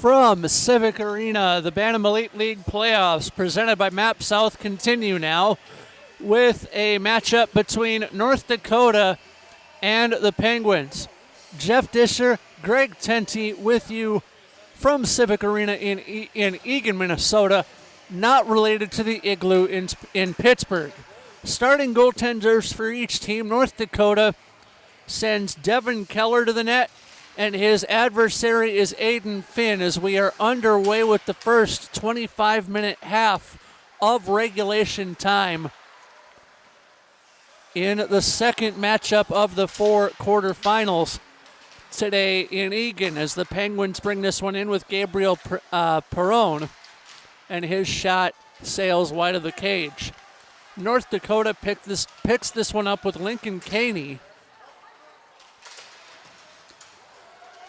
From Civic Arena, the Bantam Elite League playoffs presented by Map South continue now with a matchup between North Dakota and the Penguins. Jeff Disher, Greg Tenty with you from Civic Arena in Eagan, Minnesota, not related to the Igloo in Pittsburgh. Starting goaltenders for each team, North Dakota sends Devin Keller to the net, and his adversary is Aiden Finn as we are underway with the first 25-minute half of regulation time in the second matchup of the four quarterfinals today in Eagan, as the Penguins bring this one in with Gabriel Perron, and his shot sails wide of the cage. North Dakota picks this one up with Lincoln Caney,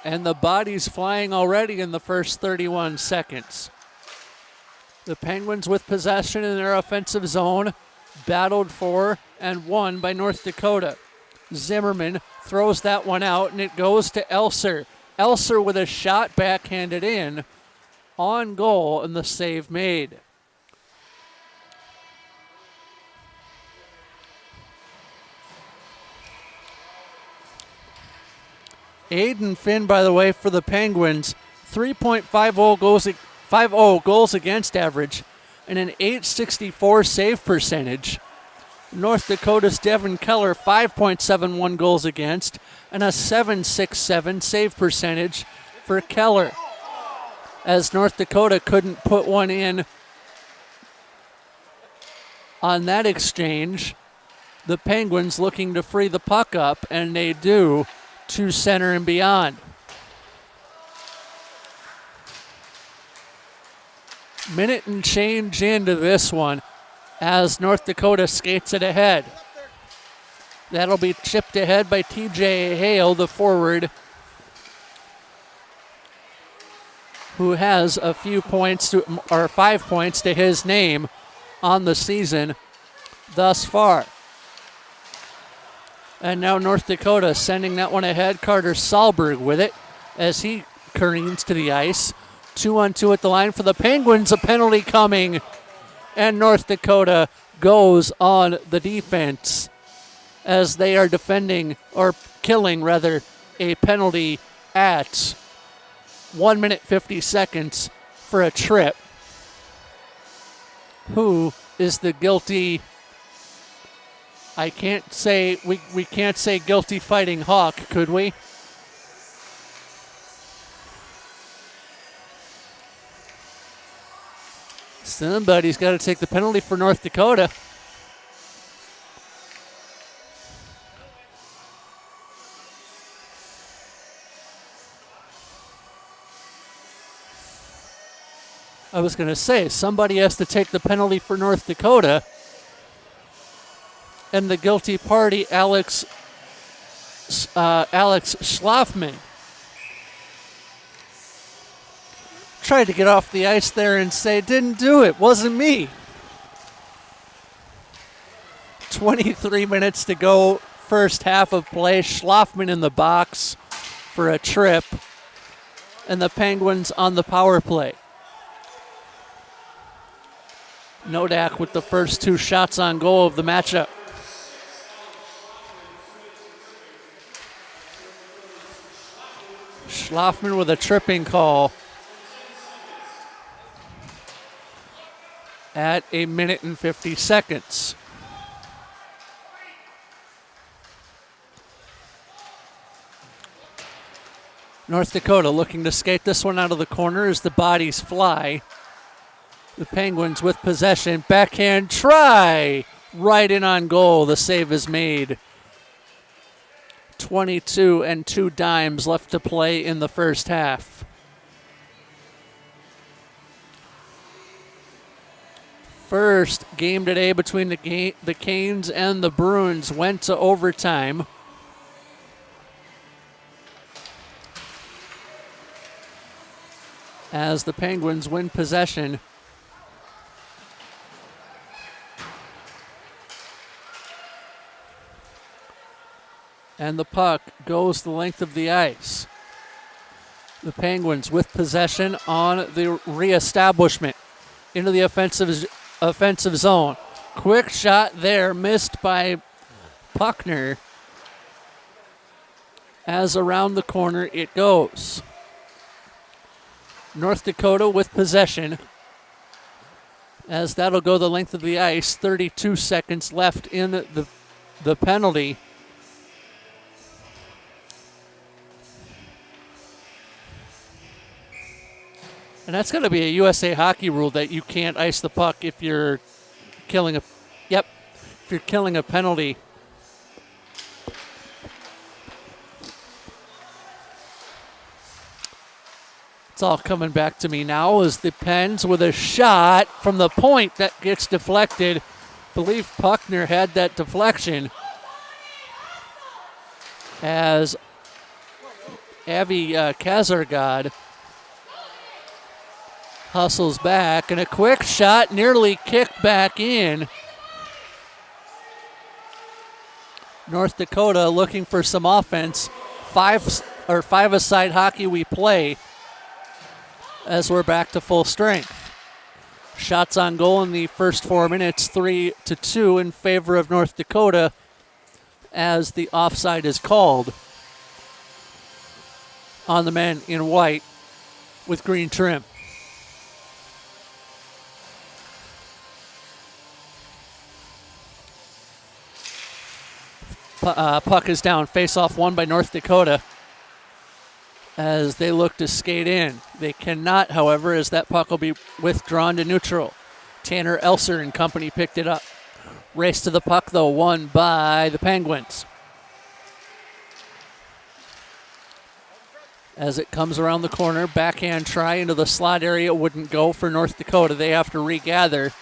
and the bodies flying already in the first 31 seconds. The Penguins with possession in their offensive zone, battled for and won by North Dakota. Zimmerman throws that one out, and it goes to Elser. Elser with a shot backhanded in, on goal, and the save made. Aiden Finn, by the way, for the Penguins, 3.50 goals against average and an .864 save percentage. North Dakota's Devin Keller, 5.71 goals against and a .767 save percentage for Keller, as North Dakota couldn't put one in on that exchange. The Penguins looking to free the puck up, and they do, to center and beyond. Minute and change into this one as North Dakota skates it ahead. That'll be chipped ahead by TJ Hale, the forward, who has a few points or 5 points to his name on the season thus far. And now North Dakota sending that one ahead. Carter Sahlberg with it as he careens to the ice. 2-on-2 at the line for the Penguins. A penalty coming, and North Dakota goes on the defense as they are defending, or killing rather, a penalty at 1 minute 50 seconds for a trip. Who is the guilty? I can't say, we can't say guilty fighting hawk, could we? Somebody's got to take the penalty for North Dakota. I was going to say, somebody has to take the penalty for North Dakota. And the guilty party, Alex Schlafman, tried to get off the ice there and say, didn't do it, wasn't me. 23 minutes to go, first half of play. Schlafman in the box for a trip, and the Penguins on the power play. Nodak with the first two shots on goal of the matchup. Schlafman with a tripping call at 1 minute and 50 seconds. North Dakota looking to skate this one out of the corner as the bodies fly. The Penguins with possession. Backhand try. Right in on goal. The save is made. 22 and 2 dimes left to play in the first half. First game today between the Canes and the Bruins went to overtime. As the Penguins win possession. And the puck goes the length of the ice. The Penguins with possession on the reestablishment into the offensive zone. Quick shot there, missed by Puckner. As around the corner it goes. North Dakota with possession. As that'll go the length of the ice. 32 seconds left in the penalty. And that's going to be a USA Hockey rule that you can't ice the puck if you're killing if you're killing a penalty. It's all coming back to me now as the Pens with a shot from the point that gets deflected. I believe Puckner had that deflection as Avi Kazargod hustles back, and a quick shot nearly kicked back in. North Dakota looking for some offense. Five-a-side hockey we play as we're back to full strength. Shots on goal in the first 4 minutes, 3-2 in favor of North Dakota as the offside is called on the men in white with green trim. Puck is down. Face-off won by North Dakota as they look to skate in. They cannot, however, as that puck will be withdrawn to neutral. Tanner Elser and company picked it up. Race to the puck, though, won by the Penguins. As it comes around the corner, backhand try into the slot area wouldn't go for North Dakota. They have to regather.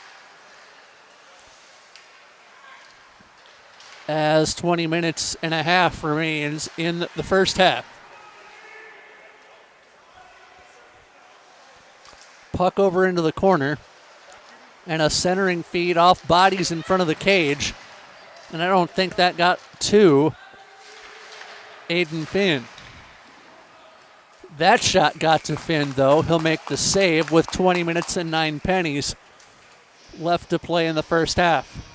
As 20 minutes and a half remains in the first half. Puck over into the corner, and a centering feed off bodies in front of the cage. And I don't think that got to Aiden Finn. That shot got to Finn, though. He'll make the save with 20 minutes and 9 pennies left to play in the first half.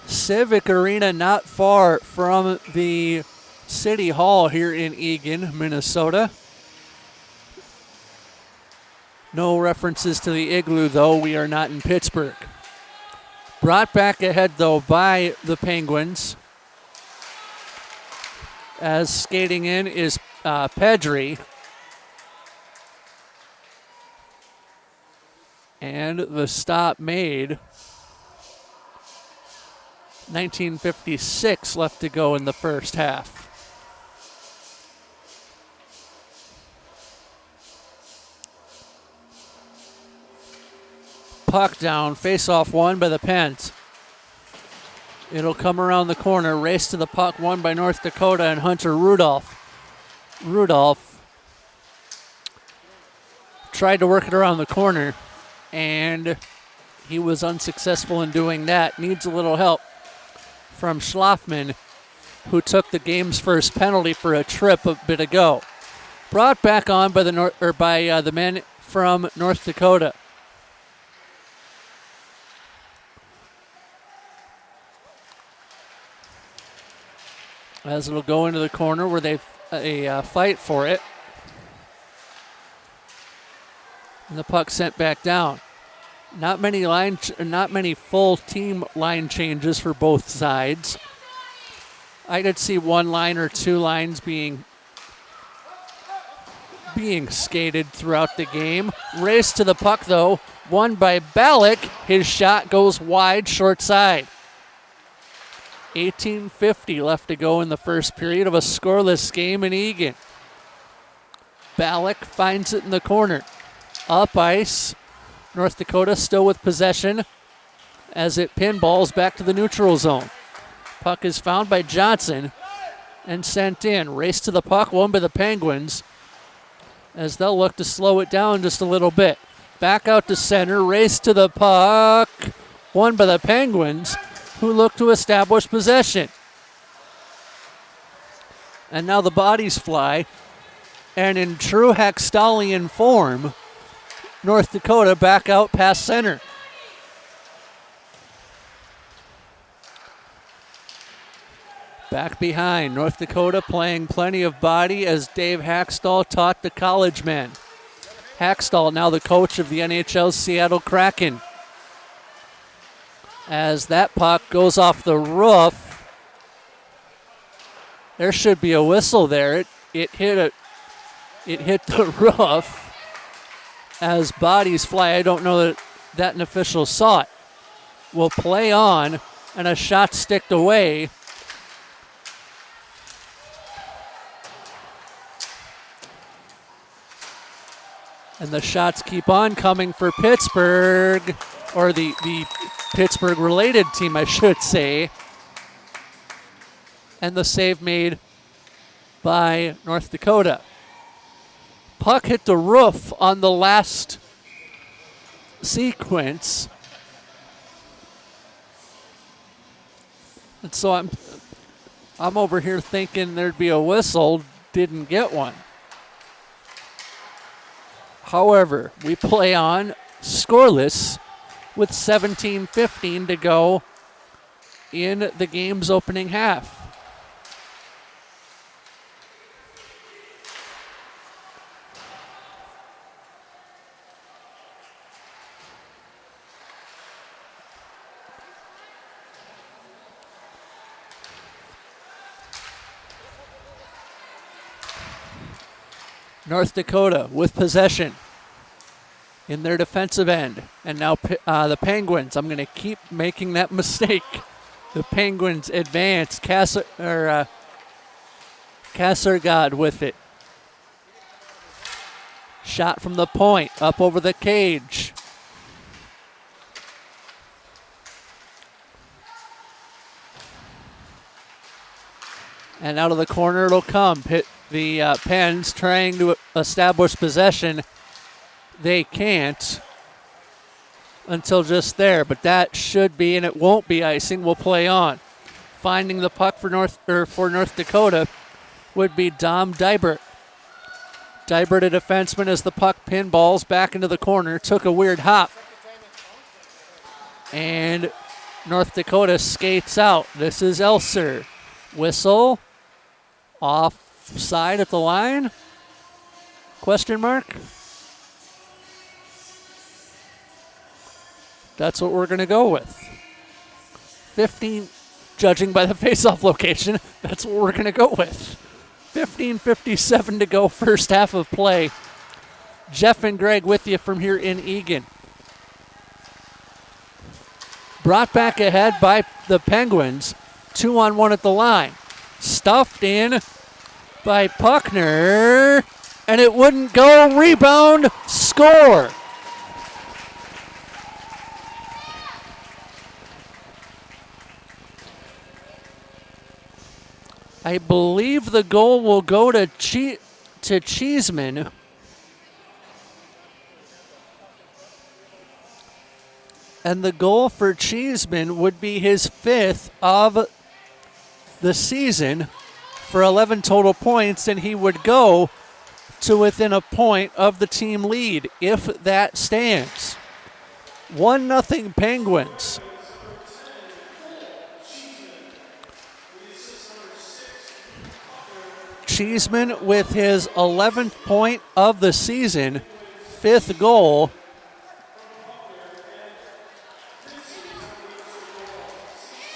Civic Arena not far from the City Hall here in Eagan, Minnesota. No references to the Igloo, though. We are not in Pittsburgh. Brought back ahead, though, by the Penguins. As skating in is Pedri. And the stop made. 19:56 left to go in the first half. Puck down, face-off won by the Pens. It'll come around the corner, race to the puck won by North Dakota and Hunter Rudolph. Rudolph tried to work it around the corner, and he was unsuccessful in doing that. Needs a little help from Schlafman, who took the game's first penalty for a trip a bit ago. Brought back on by the men from North Dakota. As it'll go into the corner where they fight for it. And the puck sent back down. Not many full team line changes for both sides. I could see one line or two lines being skated throughout the game. Race to the puck, though, won by Ballack. His shot goes wide, short side. 18:50 left to go in the first period of a scoreless game in Eagan. Ballack finds it in the corner. Up ice. North Dakota still with possession as it pinballs back to the neutral zone. Puck is found by Johnson and sent in. Race to the puck, won by the Penguins as they'll look to slow it down just a little bit. Back out to center, race to the puck, won by the Penguins, who look to establish possession. And now the bodies fly. And in true Haxtallian form, North Dakota back out past center. Back behind, North Dakota playing plenty of body as Dave Haxtell taught the college men. Haxtell now the coach of the NHL Seattle Kraken. As that puck goes off the roof, there should be a whistle there. It hit the roof as bodies fly. I don't know that an official saw it. Will play on, and a shot sticked away. And the shots keep on coming for Pittsburgh, or the Pittsburgh-related team, I should say. And the save made by North Dakota. Puck hit the roof on the last sequence. And so I'm over here thinking there'd be a whistle, didn't get one. However, we play on scoreless with 17:15 to go in the game's opening half. North Dakota with possession in their defensive end. And now the Penguins, I'm going to keep making that mistake. The Penguins advance. Kassergod with it. Shot from the point, up over the cage. And out of the corner it'll come. The Pens trying to establish possession. They can't until just there, but that should be, and it won't be icing. We'll play on. Finding the puck for North Dakota would be Dom Dybert. Dybert, a defenseman, as the puck pinballs back into the corner. Took a weird hop. And North Dakota skates out. This is Elser. Whistle. Offside at the line? Question mark? That's what we're going to go with. 15, judging by the face-off location, that's what we're going to go with. 15:57 to go, first half of play. Jeff and Greg with you from here in Eagan. Brought back ahead by the Penguins. 2-on-1 at the line. Stuffed in by Puckner, and it wouldn't go. Rebound, score. I believe the goal will go to Cheeseman. And the goal for Cheeseman would be his 5th of the season for 11 total points, and he would go to within a point of the team lead if that stands. 1-0 Penguins. Cheeseman with his 11th point of the season, 5th goal.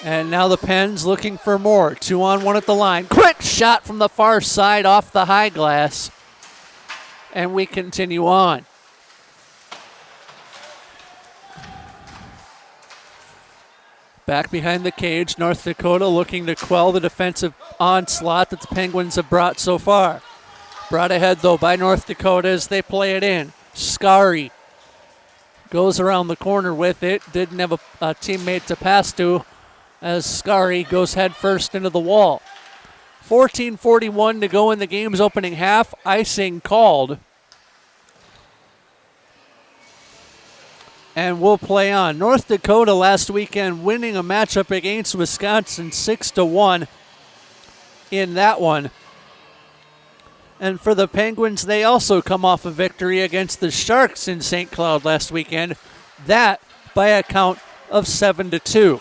And now the Pens looking for more. 2-on-1 at the line. Quick shot from the far side off the high glass. And we continue on. Back behind the cage, North Dakota looking to quell the defensive onslaught that the Penguins have brought so far. Brought ahead, though, by North Dakota as they play it in. Scarry goes around the corner with it. Didn't have a teammate to pass to as Scarry goes head first into the wall. 14:41 to go in the game's opening half. Icing called. And we'll play on. North Dakota last weekend winning a matchup against Wisconsin 6-1 in that one. And for the Penguins, they also come off a victory against the Sharks in St. Cloud last weekend. That by a count of 7-2.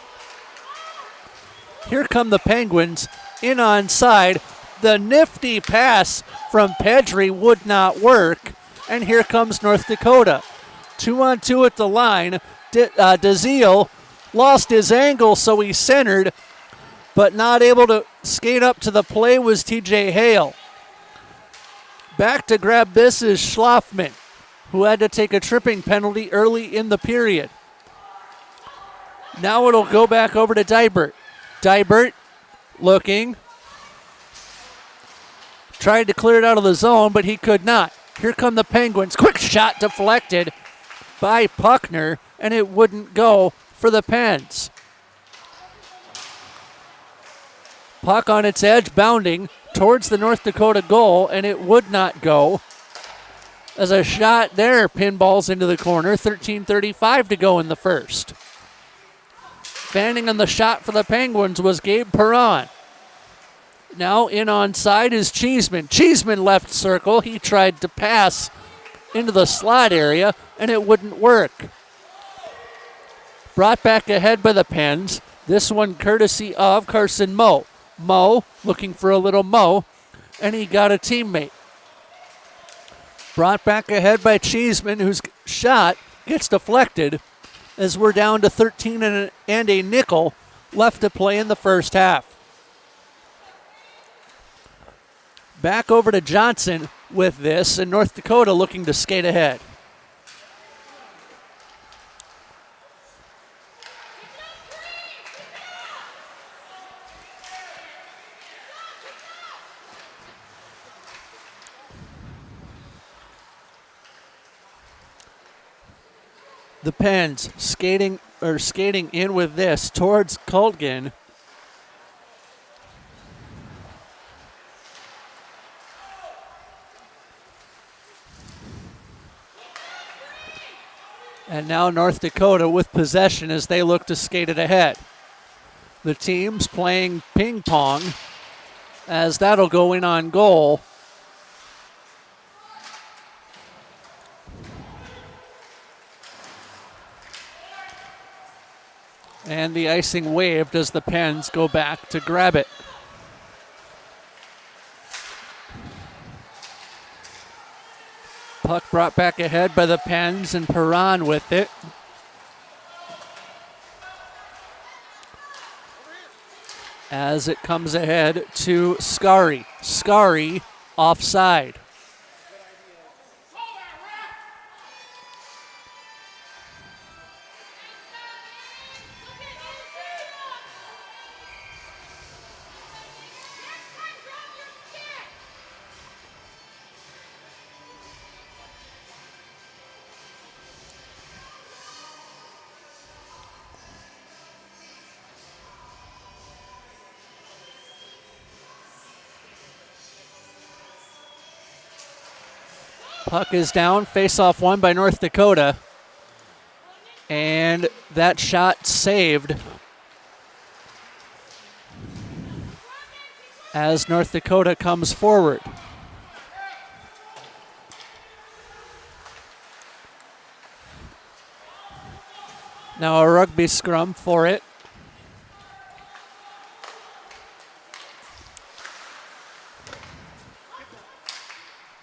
Here come the Penguins in onside. The nifty pass from Pedri would not work. And here comes North Dakota. 2-on-2 at the line. DeZiel lost his angle, so he centered, but not able to skate up to the play was TJ Hale. Back to grab this is Schlafman, who had to take a tripping penalty early in the period. Now it'll go back over to Dybert. Dybert looking. Tried to clear it out of the zone, but he could not. Here come the Penguins. Quick shot deflected by Puckner, and it wouldn't go for the Pens. Puck on its edge, bounding towards the North Dakota goal, and it would not go. As a shot there, pinballs into the corner, 13:35 to go in the first. Fanning on the shot for the Penguins was Gabe Perron. Now in onside is Cheeseman. Cheeseman left circle. He tried to pass into the slot area, and it wouldn't work. Brought back ahead by the Pens. This one courtesy of Carson Moe. Moe looking for a little Moe, and he got a teammate. Brought back ahead by Cheeseman, whose shot gets deflected as we're down to 13 and a nickel left to play in the first half. Back over to Johnson with this, and North Dakota looking to skate ahead. The Pens skating in with this towards Kultgen. And now North Dakota with possession as they look to skate it ahead. The teams playing ping pong as that'll go in on goal. And the icing waved as the Pens go back to grab it. Puck brought back ahead by the Pens and Perron with it. As it comes ahead to Scary. Scary offside. Puck is down, face-off won by North Dakota. And that shot saved as North Dakota comes forward. Now a rugby scrum for it.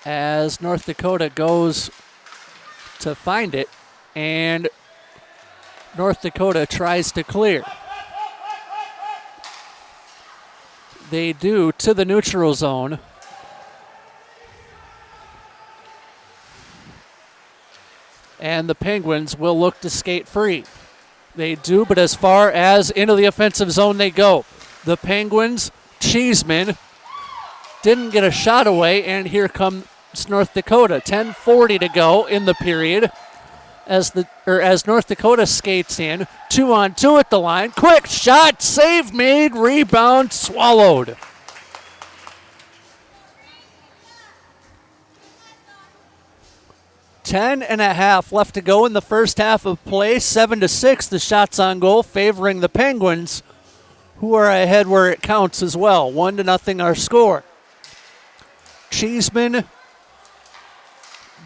As North Dakota goes to find it, and North Dakota tries to clear. They do to the neutral zone. And the Penguins will look to skate free. They do, but as far as into the offensive zone they go. The Penguins, Cheeseman, didn't get a shot away, and here comes North Dakota. 10:40 to go in the period as North Dakota skates in. 2-on-2 at the line. Quick shot, save made, rebound swallowed. Ten and a half left to go in the first half of play. 7-6, the shots on goal favoring the Penguins, who are ahead where it counts as well. 1-0 our score. Cheeseman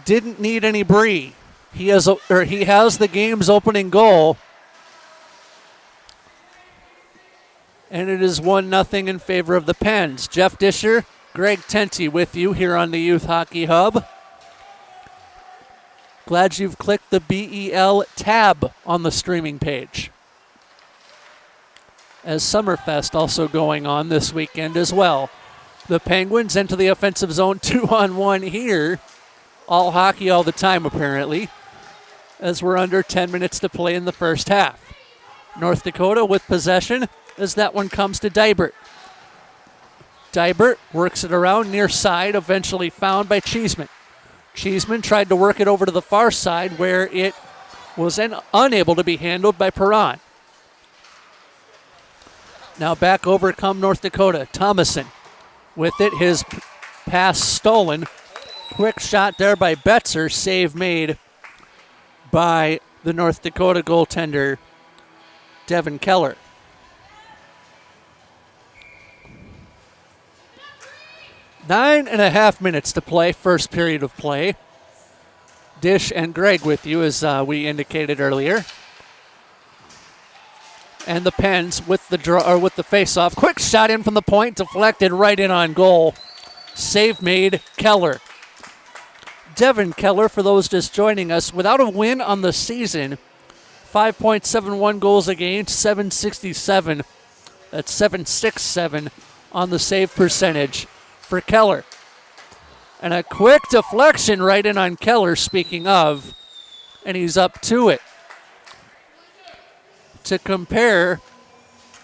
didn't need any Bree. He has the game's opening goal. And it is 1-0 in favor of the Pens. Jeff Disher, Greg Tenty with you here on the Youth Hockey Hub. Glad you've clicked the BEL tab on the streaming page. As Summerfest also going on this weekend as well. The Penguins into the offensive zone 2-on-1 here. All hockey all the time apparently, as we're under 10 minutes to play in the first half. North Dakota with possession as that one comes to Dybert. Dybert works it around near side, eventually found by Cheeseman. Cheeseman tried to work it over to the far side where it was unable to be handled by Perron. Now back over come North Dakota. Thomason with it, his pass stolen. Quick shot there by Betzer, save made by the North Dakota goaltender, Devin Keller. 9.5 minutes to play, first period of play. Dish and Greg with you, as we indicated earlier. And the Pens with the face-off. Quick shot in from the point, deflected right in on goal. Save made, Keller. Devin Keller, for those just joining us, without a win on the season, 5.71 goals against, 767. That's 767 on the save percentage for Keller. And a quick deflection right in on Keller, speaking of, and he's up to it. To compare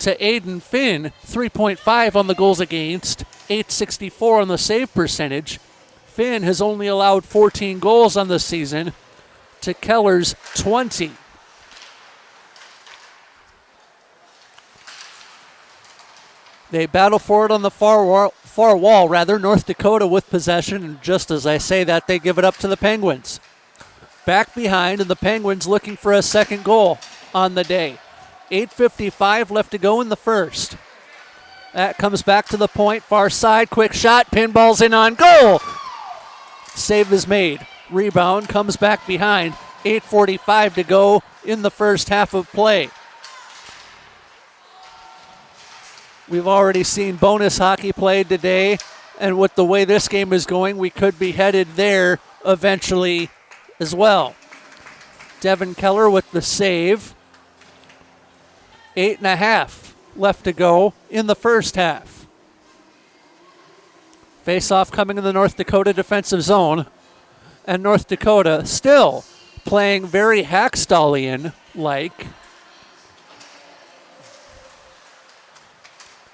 to Aiden Finn, 3.5 on the goals against, 864 on the save percentage. Finn has only allowed 14 goals on the season to Keller's 20. They battle for it on the far wall, North Dakota with possession, and just as I say that, they give it up to the Penguins. Back behind, and the Penguins looking for a second goal on the day. 8:55 left to go in the first. That comes back to the point, far side, quick shot, pinballs in on goal. Save is made. Rebound comes back behind. 8:45 to go in the first half of play. We've already seen bonus hockey played today, and with the way this game is going, we could be headed there eventually as well. Devin Keller with the save. 8.5 left to go in the first half. Face-off coming in the North Dakota defensive zone, and North Dakota still playing very Hackstallian-like,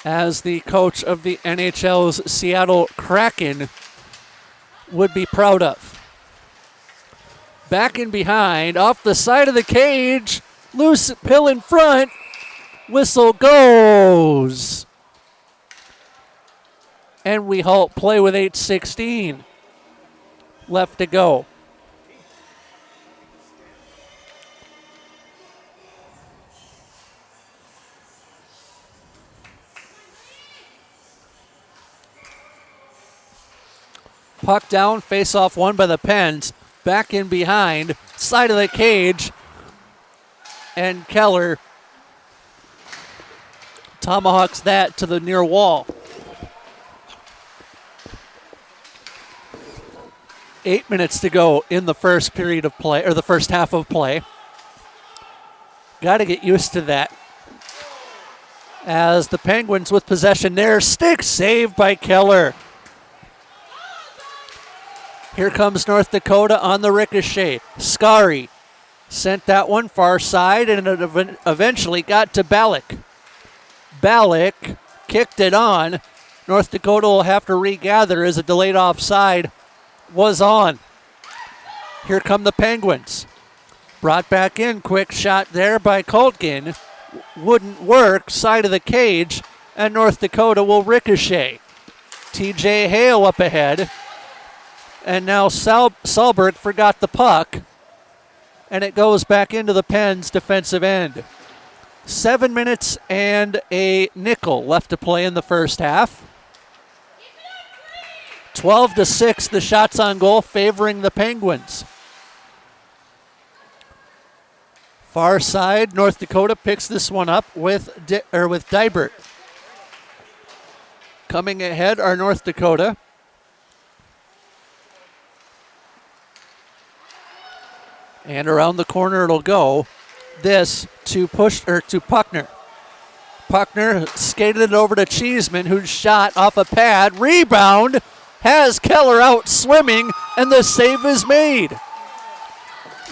as the coach of the NHL's Seattle Kraken would be proud of. Back in behind, off the side of the cage, loose pill in front, whistle goes. And we halt play with 8:16 left to go. Puck down, face-off won by the Pens. Back in behind, side of the cage, and Keller tomahawks that to the near wall. 8 minutes to go in the first period of play, or the first half of play. Got to get used to that. As the Penguins with possession there, stick save by Keller. Here comes North Dakota on the ricochet. Skari sent that one far side, and it eventually got to Ballack. Ballack kicked it on. North Dakota will have to regather as a delayed offside was on. Here come the Penguins. Brought back in, quick shot there by Koltgen. Wouldn't work, side of the cage, and North Dakota will ricochet. TJ Hale up ahead. And now Salberg forgot the puck, and it goes back into the Pens' defensive end. 7 minutes and a nickel left to play in the first half. 12-6, the shots on goal favoring the Penguins. Far side, North Dakota picks this one up with Dybert. Coming ahead are North Dakota. And around the corner it'll go. This to Puckner. Puckner skated it over to Cheeseman, who shot off a pad. Rebound has Keller out swimming, and the save is made.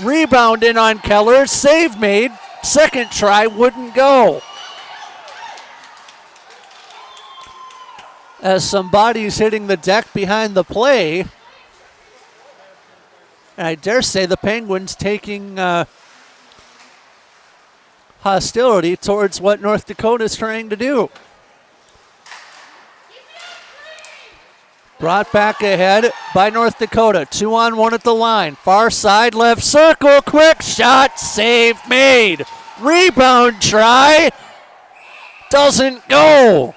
Rebound in on Keller, save made. Second try wouldn't go. As some bodies hitting the deck behind the play. And I dare say the Penguins taking hostility towards what North Dakota is trying to do. Brought back ahead by North Dakota. 2-on-1 at the line. Far side, left circle, quick shot, save made. Rebound try, doesn't go.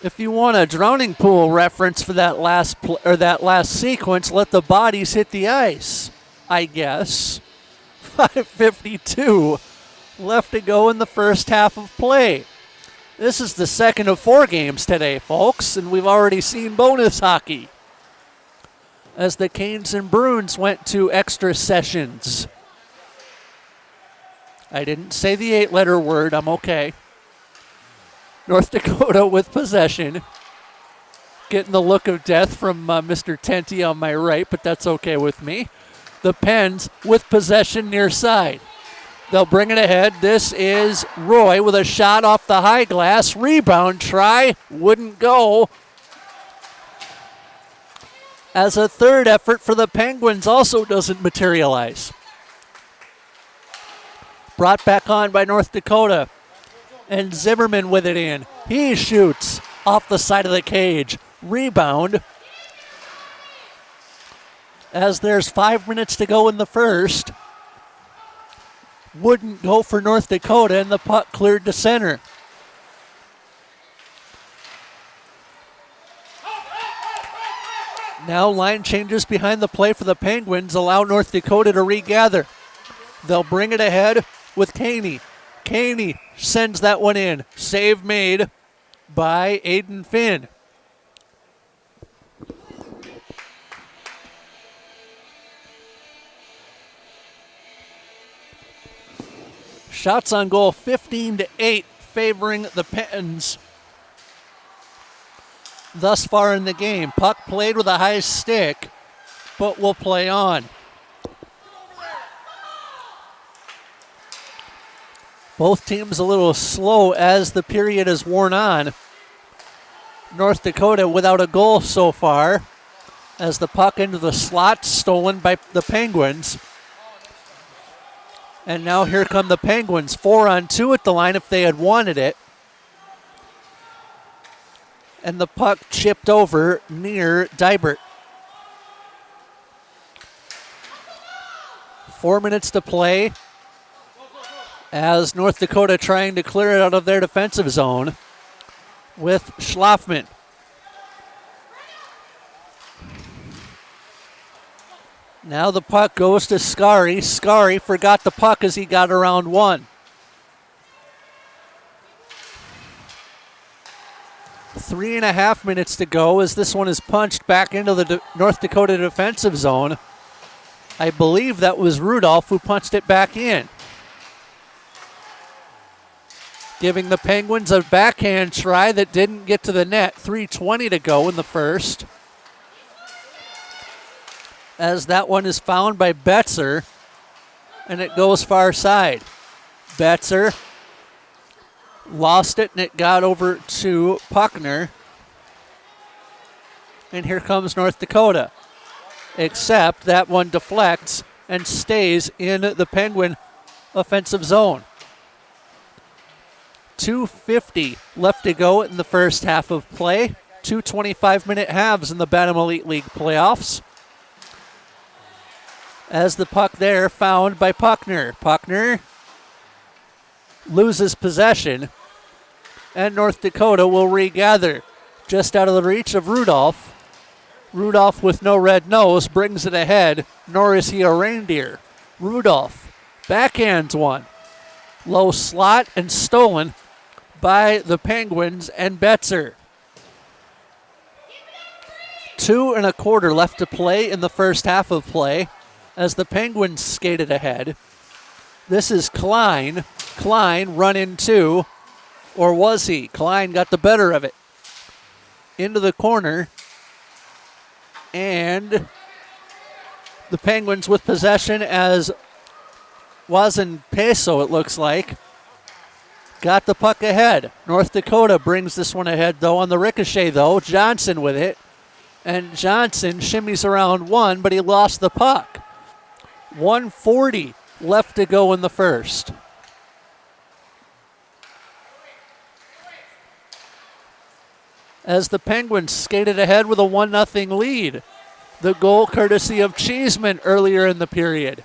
If you want a drowning pool reference for that last sequence, let the bodies hit the ice, I guess. 5:52 left to go in the first half of play. This is the second of 4 games today, folks, and we've already seen bonus hockey as the Canes and Bruins went to extra sessions. I didn't say the 8-letter word, I'm okay. North Dakota with possession. Getting the look of death from Mr. Tenty on my right, but that's okay with me. The Pens with possession near side. They'll bring it ahead. This is Roy with a shot off the high glass. Rebound try, wouldn't go. As a third effort for the Penguins also doesn't materialize. Brought back on by North Dakota. And Zimmerman with it in. He shoots off the side of the cage. Rebound. As there's 5 minutes to go in the first. Wouldn't go for North Dakota, and the puck cleared to center. Now line changes behind the play for the Penguins allow North Dakota to regather. They'll bring it ahead with Caney. Caney sends that one in. Save made by Aiden Finn. Shots on goal 15-8 favoring the Pens thus far in the game. Puck played with a high stick, but will play on. Both teams a little slow as the period has worn on. North Dakota without a goal so far as the puck into the slot stolen by the Penguins. And now here come the Penguins, 4-on-2 at the line if they had wanted it. And the puck chipped over near Dybert. 4 minutes to play as North Dakota trying to clear it out of their defensive zone with Schlafman. Now the puck goes to Skari. Skari forgot the puck as he got around one. 3.5 minutes to go as this one is punched back into the North Dakota defensive zone. I believe that was Rudolph who punched it back in. Giving the Penguins a backhand try that didn't get to the net. 3:20 to go in the first. As that one is found by Betzer, and it goes far side. Betzer lost it, and it got over to Puckner. And here comes North Dakota. Except that one deflects and stays in the Penguin offensive zone. 2:50 left to go in the first half of play. 2 25-minute halves in the Bantam Elite League playoffs. As the puck there found by Puckner. Puckner loses possession, and North Dakota will regather. Just out of the reach of Rudolph. Rudolph with no red nose brings it ahead, nor is he a reindeer. Rudolph backhands one. Low slot and stolen by the Penguins and Betzer. 2:25 left to play in the first half of play as the Penguins skated ahead. This is Klein. Klein run in two, or was he? Klein got the better of it. Into the corner, and the Penguins with possession as Wazin Peso, it looks like, got the puck ahead. North Dakota brings this one ahead, though, on the ricochet, though. Johnson with it, and Johnson shimmies around one, but he lost the puck. 1:40 left to go in the first. As the Penguins skated ahead with a 1-0 lead. The goal courtesy of Cheeseman earlier in the period.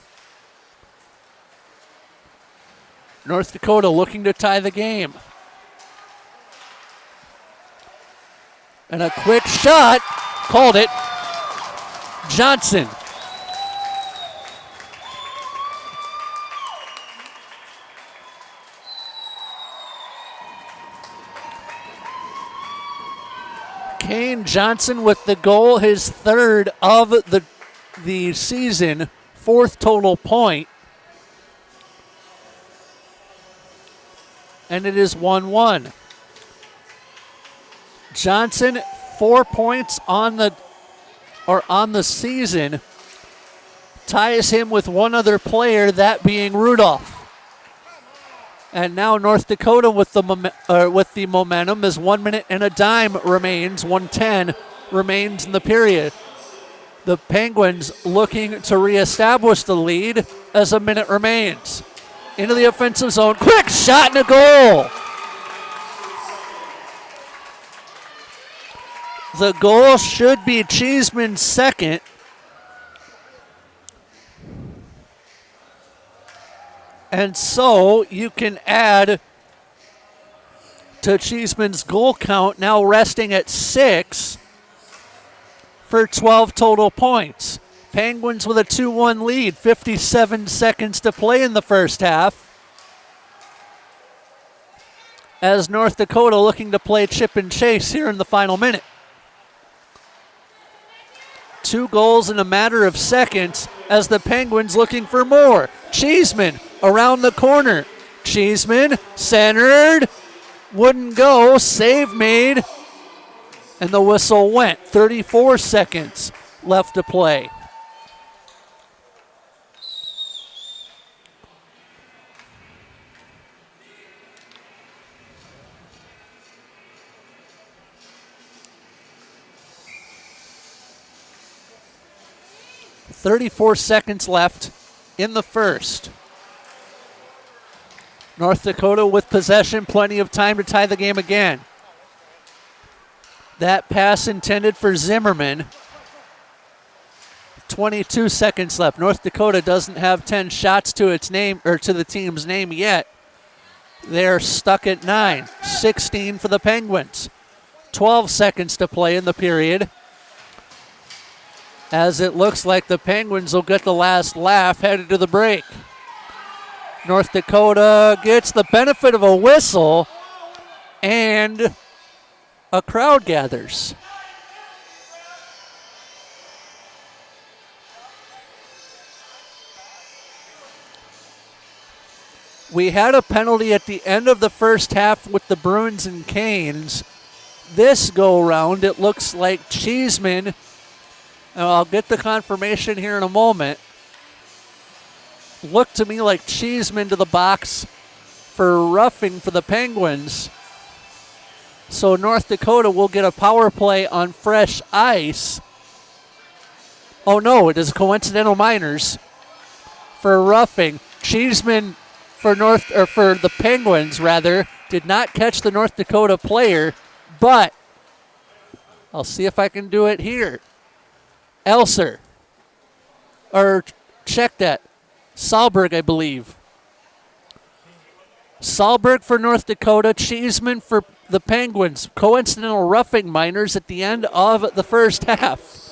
North Dakota looking to tie the game. And a quick shot, called it. Johnson. Kane Johnson with the goal, his third of the season, fourth total point. And it is 1-1. Johnson, 4 points on the season, ties him with one other player, that being Rudolph. And now North Dakota with the momentum as 1 minute and a dime remains. 1:10 remains in the period. The Penguins looking to reestablish the lead as a minute remains. Into the offensive zone. Quick shot and a goal. The goal should be Cheeseman's second. And so you can add to Cheeseman's goal count, now resting at 6 for 12 total points. Penguins with a 2-1 lead, 57 seconds to play in the first half. As North Dakota looking to play chip and chase here in the final minute. 2 goals in a matter of seconds as the Penguins looking for more. Cheeseman around the corner. Cheeseman centered. Wouldn't go. Save made. And the whistle went. 34 seconds left to play. .34 seconds left in the first. North Dakota with possession, plenty of time to tie the game again. That pass intended for Zimmerman. 22 seconds left. North Dakota doesn't have 10 shots to its name, or to the team's name yet. They're stuck at 9. 16 for the Penguins. 12 seconds to play in the period. As it looks like the Penguins will get the last laugh headed to the break. North Dakota gets the benefit of a whistle, and a crowd gathers. We had a penalty at the end of the first half with the Bruins and Canes. This go-round, it looks like Cheeseman, and I'll get the confirmation here in a moment, looked to me like Cheeseman to the box for roughing for the Penguins. So North Dakota will get a power play on fresh ice. Oh no, it is coincidental minors for roughing. Cheeseman for the Penguins rather did not catch the North Dakota player, but I'll see if I can do it here. Elser, or check that. Sahlberg, I believe. Sahlberg for North Dakota, Cheeseman for the Penguins. Coincidental roughing minors at the end of the first half.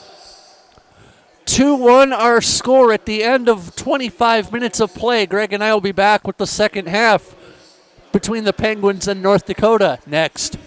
2-1 our score at the end of 25 minutes of play. Greg and I will be back with the second half between the Penguins and North Dakota next.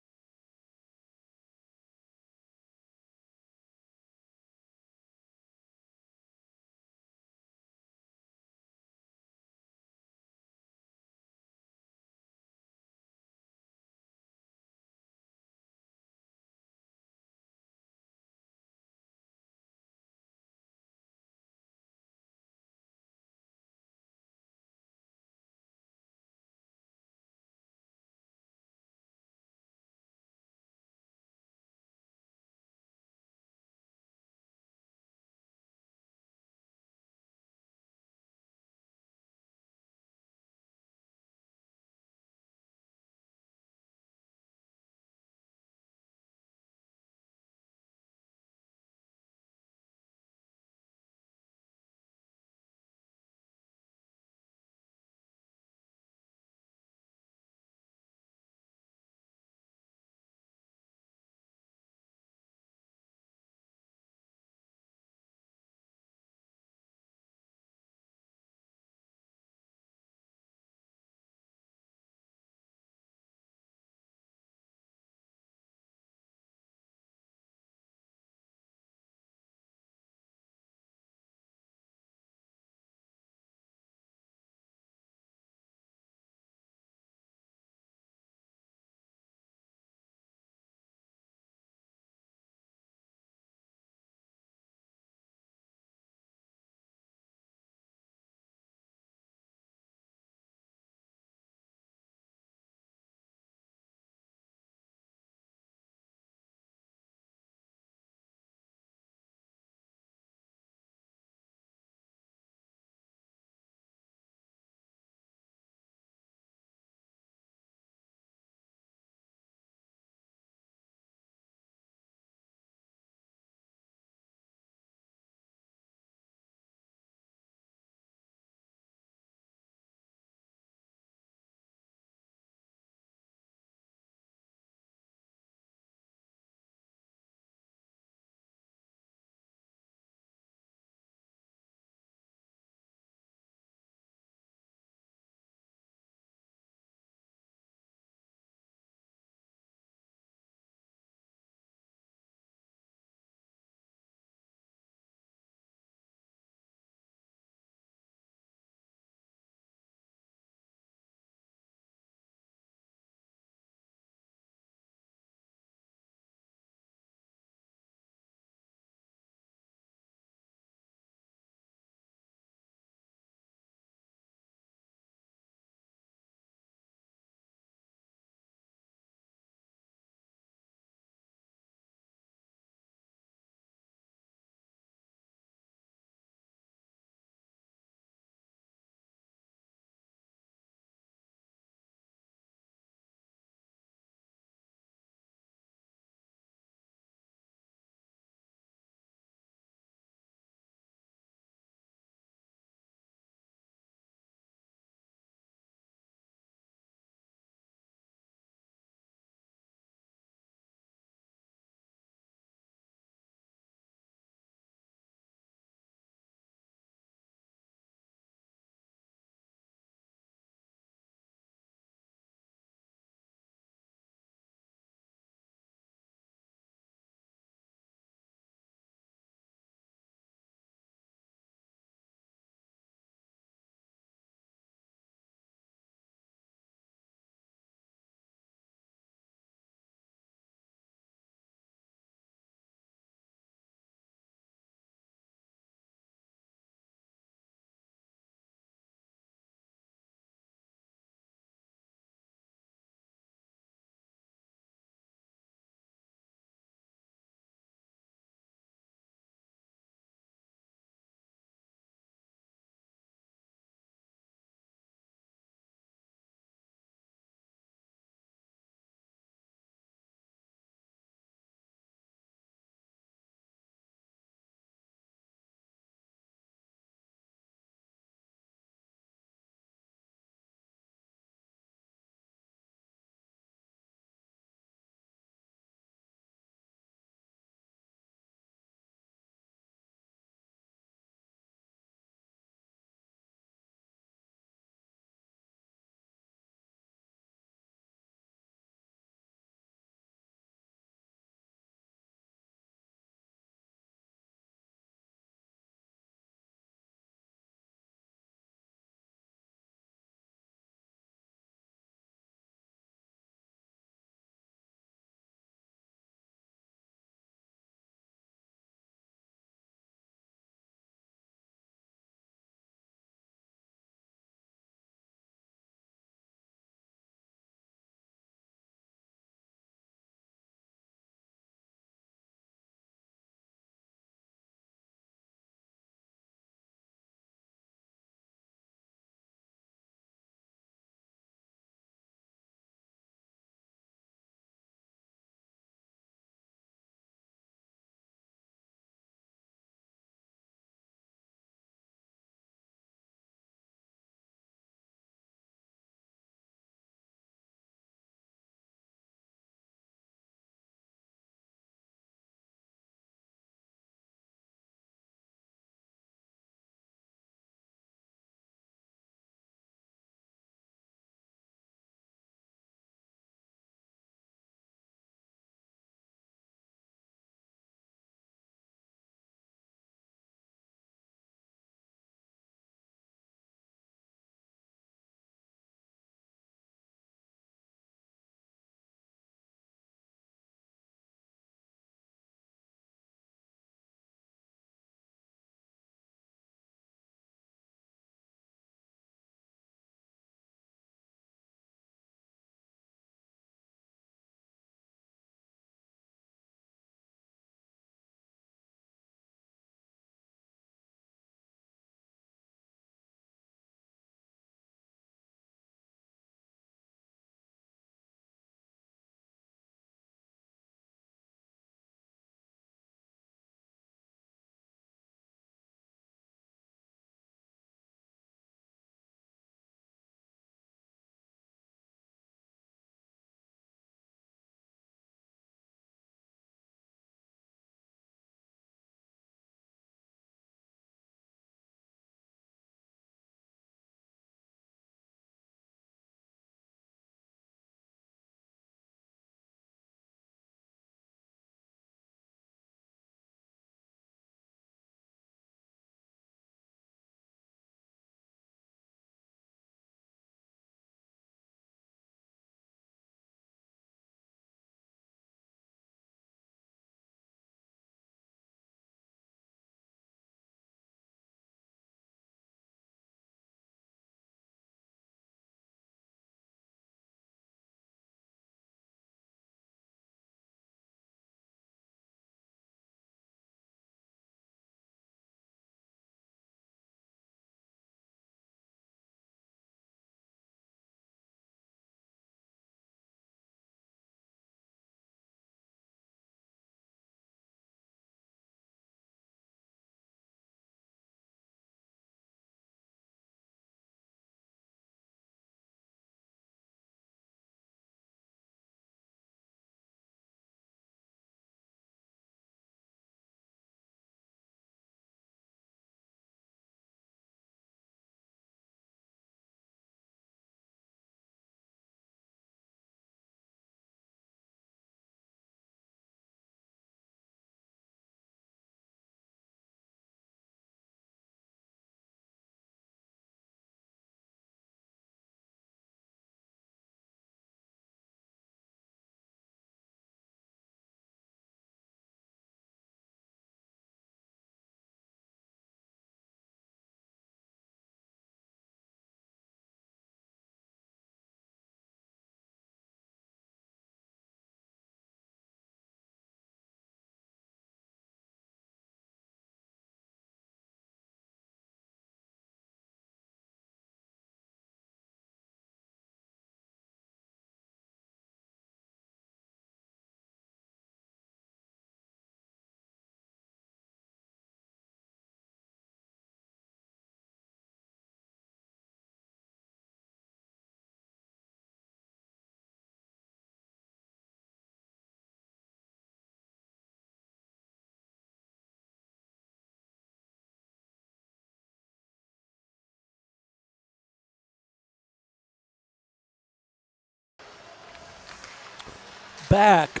back,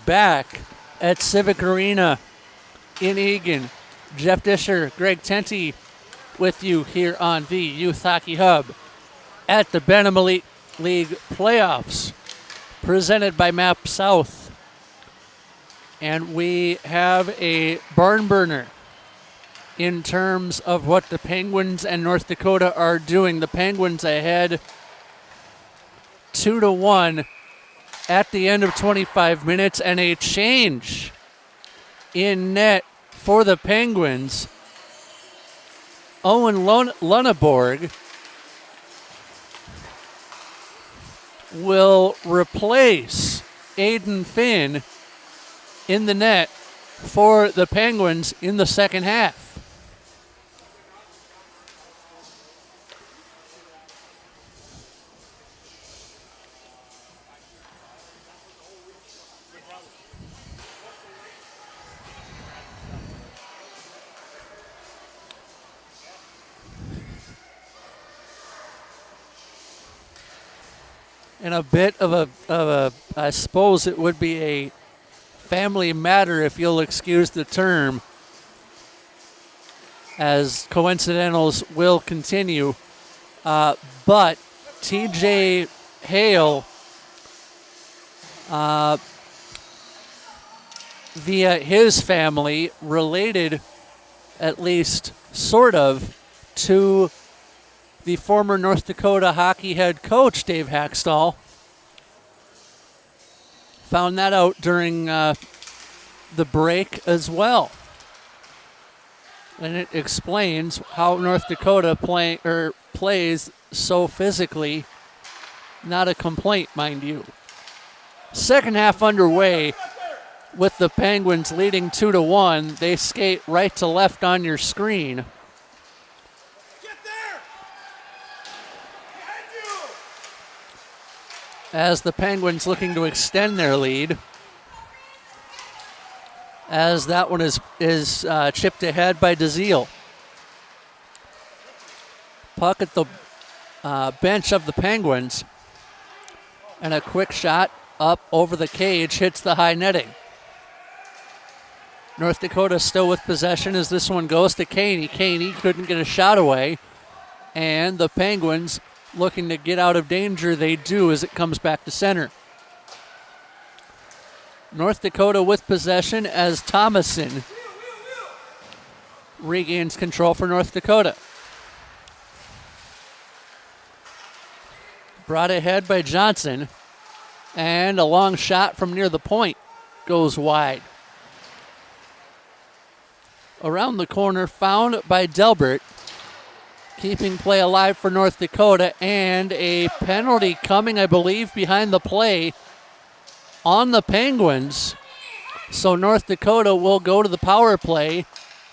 back at Civic Arena in Eagan. Jeff Disher, Greg Tenty with you here on the Youth Hockey Hub at the Bantam Elite League playoffs presented by Map South. And we have a barn burner in terms of what the Penguins and North Dakota are doing. The Penguins ahead 2-1 at the end of 25 minutes, and a change in net for the Penguins. Owen Lunneborg will replace Aiden Finn in the net for the Penguins in the second half. And a bit of a, I suppose it would be a family matter, if you'll excuse the term, as coincidentals will continue. But TJ Hale, via his family, related, at least sort of, to the former North Dakota hockey head coach, Dave Hackstall. Found that out during the break as well. And it explains how North Dakota plays so physically. Not a complaint, mind you. Second half underway with the Penguins leading 2-1. They skate right to left on your screen. As the Penguins looking to extend their lead. As that one is chipped ahead by DeZiel. Puck at the bench of the Penguins. And a quick shot up over the cage hits the high netting. North Dakota still with possession as this one goes to Caney. Caney couldn't get a shot away. And the Penguins looking to get out of danger. They do as it comes back to center. North Dakota with possession as Thomason regains control for North Dakota. Brought ahead by Johnson, and a long shot from near the point goes wide. Around the corner, found by Delbert. Keeping play alive for North Dakota, and a penalty coming, I believe, behind the play on the Penguins. So North Dakota will go to the power play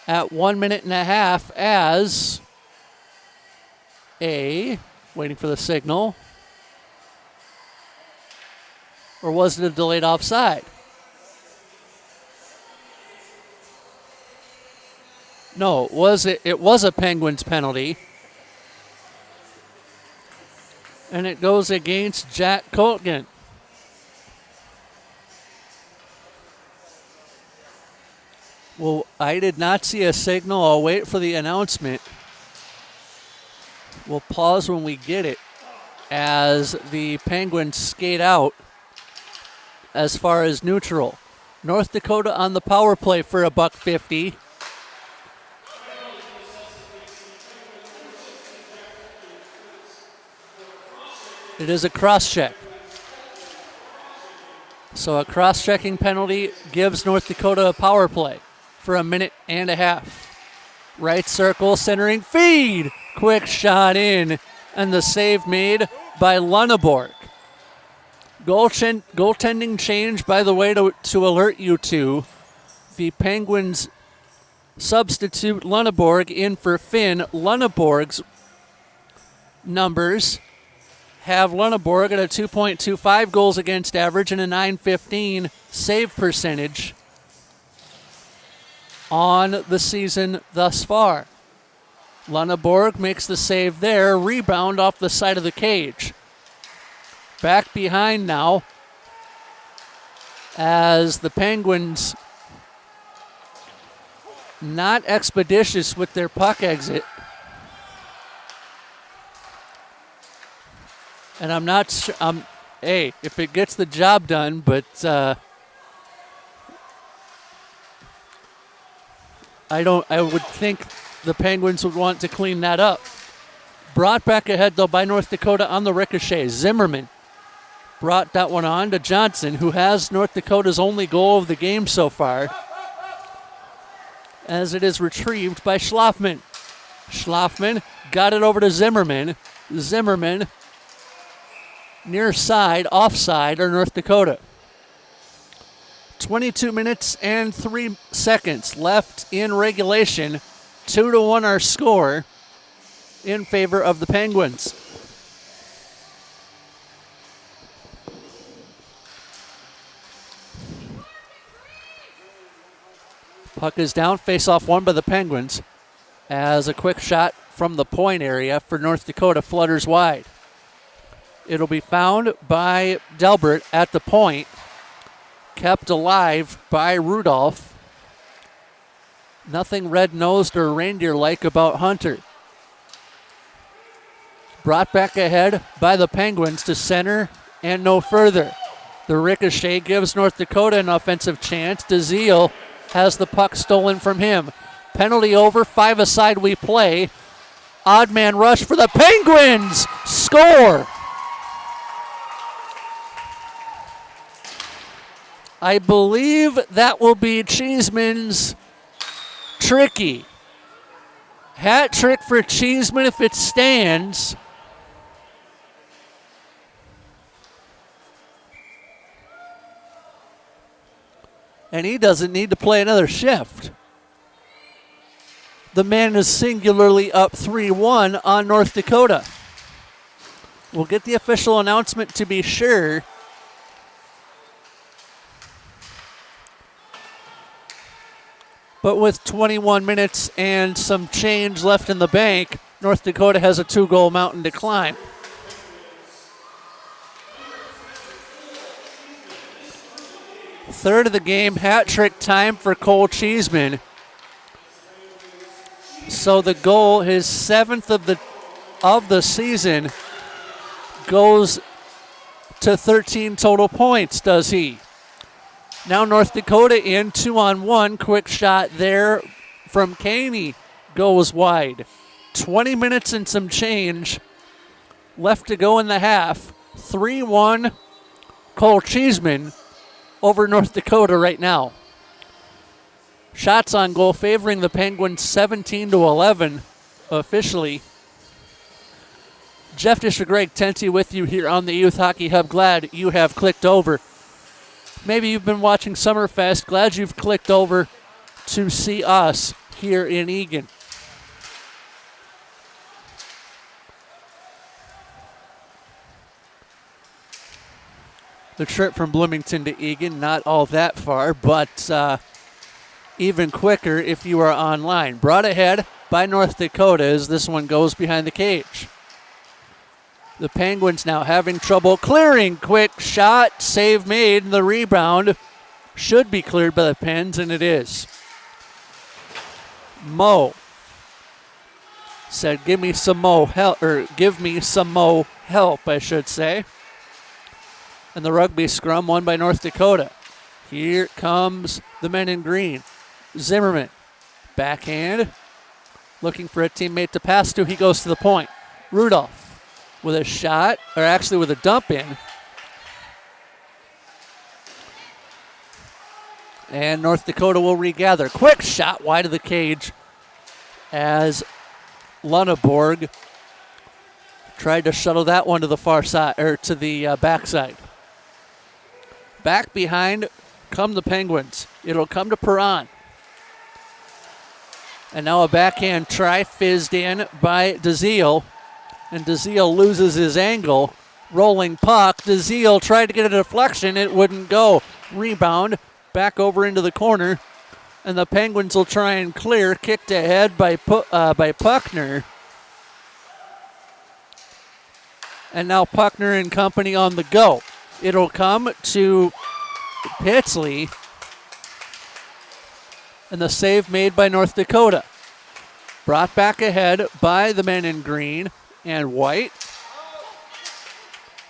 at 1 minute and a half as waiting for the signal. Or was it a delayed offside? No, it was a Penguins penalty. And it goes against Jack Colgan. Well, I did not see a signal. I'll wait for the announcement. We'll pause when we get it as the Penguins skate out as far as neutral. North Dakota on the power play for $1.50. It is a cross-check. So a cross-checking penalty gives North Dakota a power play for 1 minute and a half. Right circle, centering, feed. Quick shot in, and the save made by Lunneborg. Goaltending change, by the way, to alert you to. The Penguins substitute Lunneborg in for Finn. Lunneborg's numbers have Lunneborg at a 2.25 goals against average and a .915 save percentage on the season thus far. Lunneborg makes the save there. Rebound off the side of the cage. Back behind now as the Penguins not expeditious with their puck exit. And I'm not sure, hey, if it gets the job done, but I would think the Penguins would want to clean that up. Brought back ahead, though, by North Dakota on the ricochet. Zimmerman brought that one on to Johnson, who has North Dakota's only goal of the game so far, as it is retrieved by Schlafman. Schlafman got it over to Zimmerman. Zimmerman near side, offside, or North Dakota. 22 minutes and 3 seconds left in regulation. 2-1 our score in favor of the Penguins. Puck is down, face-off won by the Penguins as a quick shot from the point area for North Dakota flutters wide. It'll be found by Delbert at the point, kept alive by Rudolph. Nothing red-nosed or reindeer-like about Hunter. Brought back ahead by the Penguins to center and no further. The ricochet gives North Dakota an offensive chance. DeZiel has the puck stolen from him. Penalty over, 5-a-side we play. Odd man rush for the Penguins. Score! I believe that will be Cheeseman's tricky. Hat trick for Cheeseman if it stands. And he doesn't need to play another shift. The man is singularly up 3-1 on North Dakota. We'll get the official announcement to be sure. But with 21 minutes and some change left in the bank, North Dakota has a 2-goal mountain to climb. Third of the game, hat trick time for Cole Cheeseman. So the goal, his 7th of the season, goes to 13 total points, does he? Now North Dakota in 2-on-1. Quick shot there from Caney goes wide. 20 minutes and some change left to go in the half. 3-1 Cole Cheeseman over North Dakota right now. Shots on goal favoring the Penguins 17-11 officially. Jeff Disher, Greg Tenty with you here on the Youth Hockey Hub. Glad you have clicked over. Maybe you've been watching Summerfest. Glad you've clicked over to see us here in Eagan. The trip from Bloomington to Eagan, not all that far, but even quicker if you are online. Brought ahead by North Dakota as this one goes behind the cage. The Penguins now having trouble clearing. Quick shot, save made, and the rebound should be cleared by the Pens, and it is. Mo said, give me some Mo help, or give me some Mo help, I should say. And the rugby scrum won by North Dakota. Here comes the men in green. Zimmerman, backhand, looking for a teammate to pass to. He goes to the point. Rudolph with a shot, or actually with a dump in. And North Dakota will regather. Quick shot wide of the cage as Lunneborg tried to shuttle that one to the far side, or to the backside. Back behind come the Penguins. It'll come to Perron. And now a backhand try fizzed in by DeZiel. And DeZiel loses his angle. Rolling puck. DeZiel tried to get a deflection. It wouldn't go. Rebound. Back over into the corner. And the Penguins will try and clear. Kicked ahead by Puckner. And now Puckner and company on the go. It'll come to Pitsley. And the save made by North Dakota. Brought back ahead by the men in green and white.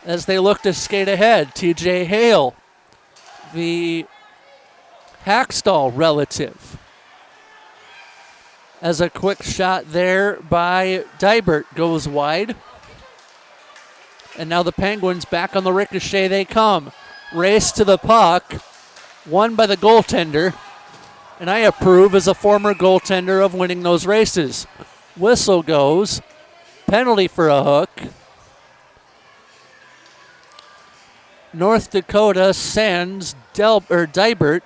As they look to skate ahead, TJ Hale, the Hackstall relative. As a quick shot there by Dybert goes wide. And now the Penguins back on the ricochet they come. Race to the puck, won by the goaltender. And I approve as a former goaltender of winning those races. Whistle goes, penalty for a hook. North Dakota sends Dybert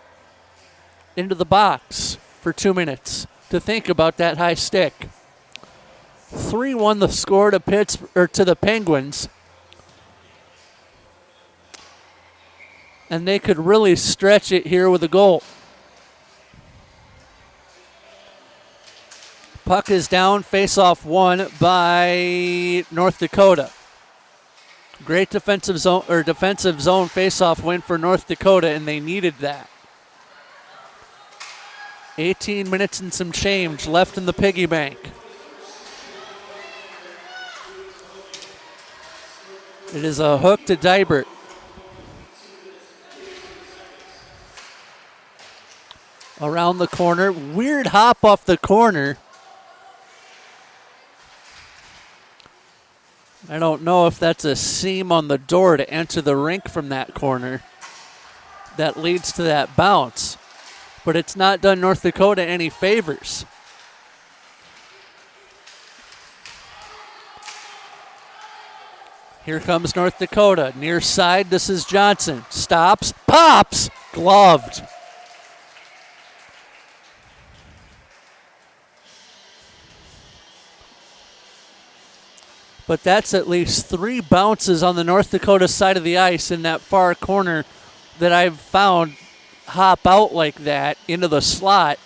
into the box for 2 minutes to think about that high stick. 3-1 the score to the Penguins. And they could really stretch it here with a goal. Puck is down, face-off won by North Dakota. Great defensive zone face-off win for North Dakota, and they needed that. 18 minutes and some change left in the piggy bank. It is a hook to Dybert. Around the corner, weird hop off the corner. I don't know if that's a seam on the door to enter the rink from that corner that leads to that bounce. But it's not done North Dakota any favors. Here comes North Dakota. Near side, this is Johnson. Stops, pops, gloved. But that's at least 3 bounces on the North Dakota side of the ice in that far corner that I've found hop out like that into the slot.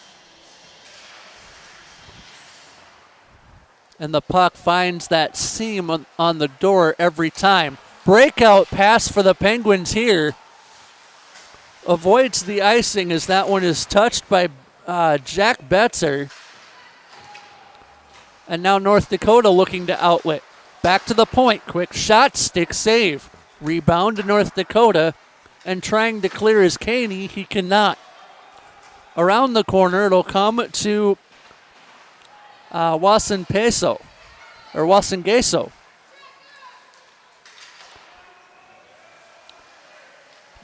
And the puck finds that seam on the door every time. Breakout pass for the Penguins here. Avoids the icing as that one is touched by Jack Betzer. And now North Dakota looking to outlet. Back to the point. Quick shot, stick save. Rebound to North Dakota. And trying to clear his Caney, he cannot. Around the corner, it'll come to Wasan Geso.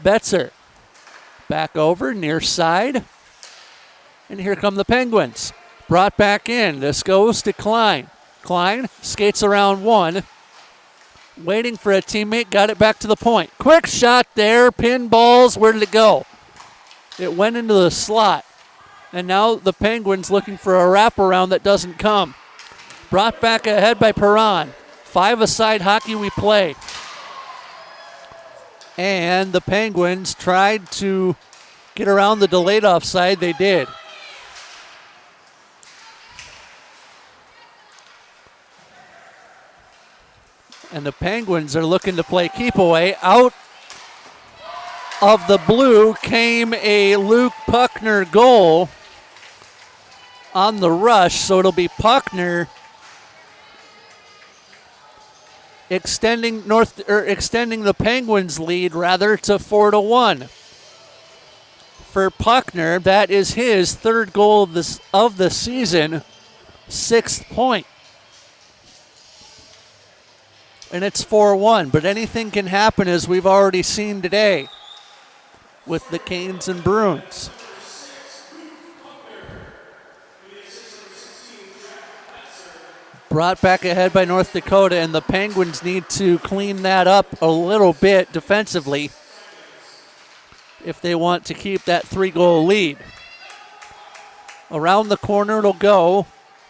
Betzer. Back over, near side. And here come the Penguins. Brought back in. This goes to Klein. Klein skates around one. Waiting for a teammate, got it back to the point. Quick shot there, pinballs, where did it go? It went into the slot. And now the Penguins looking for a wraparound that doesn't come. Brought back ahead by Perron. 5-a-side hockey we play. And the Penguins tried to get around the delayed offside. They did. And the Penguins are looking to play keep away. Out of the blue came a Luke Puckner goal on the rush. So it'll be Puckner extending the Penguins lead rather to 4-1. For Puckner, that is his 3rd goal of the season, 6th point. And it's 4-1, but anything can happen as we've already seen today with the Canes and Bruins. Brought back ahead by North Dakota, and the Penguins need to clean that up a little bit defensively if they want to keep that 3-goal lead. Around the corner it'll go.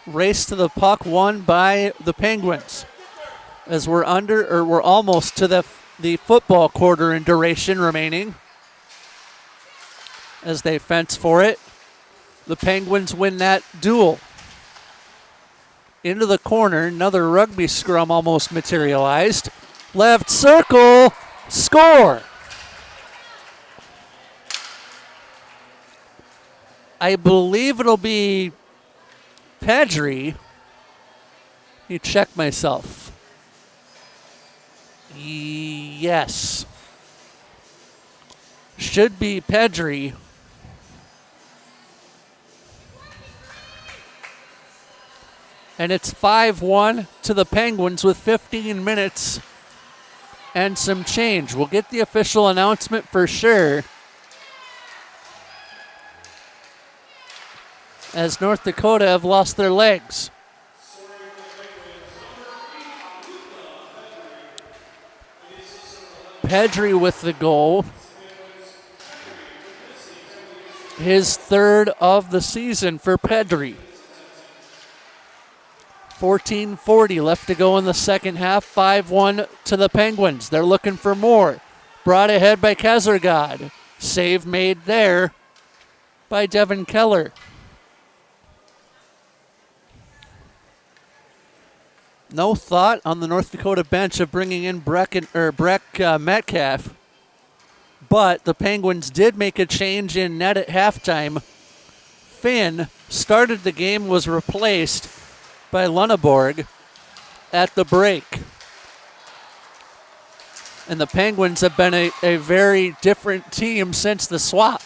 Race to the puck won by the Penguins. As we're almost to the football quarter in duration remaining. As they fence for it, the Penguins win that duel. Into the corner, another rugby scrum almost materialized. Left circle, score. I believe it'll be Pedri. Let me check myself. Yes. Should be Pedri. And it's 5-1 to the Penguins with 15 minutes and some change. We'll get the official announcement for sure, as North Dakota have lost their legs. Pedri with the goal. His third of the season for Pedri. 14:40 left to go in the second half. 5-1 to the Penguins. They're looking for more. Brought ahead by Kezergod. Save made there by Devin Keller. No thought on the North Dakota bench of bringing in Breck Metcalf, but the Penguins did make a change in net at halftime. Finn started the game, was replaced by Lunneborg at the break. And the Penguins have been a very different team since the swap.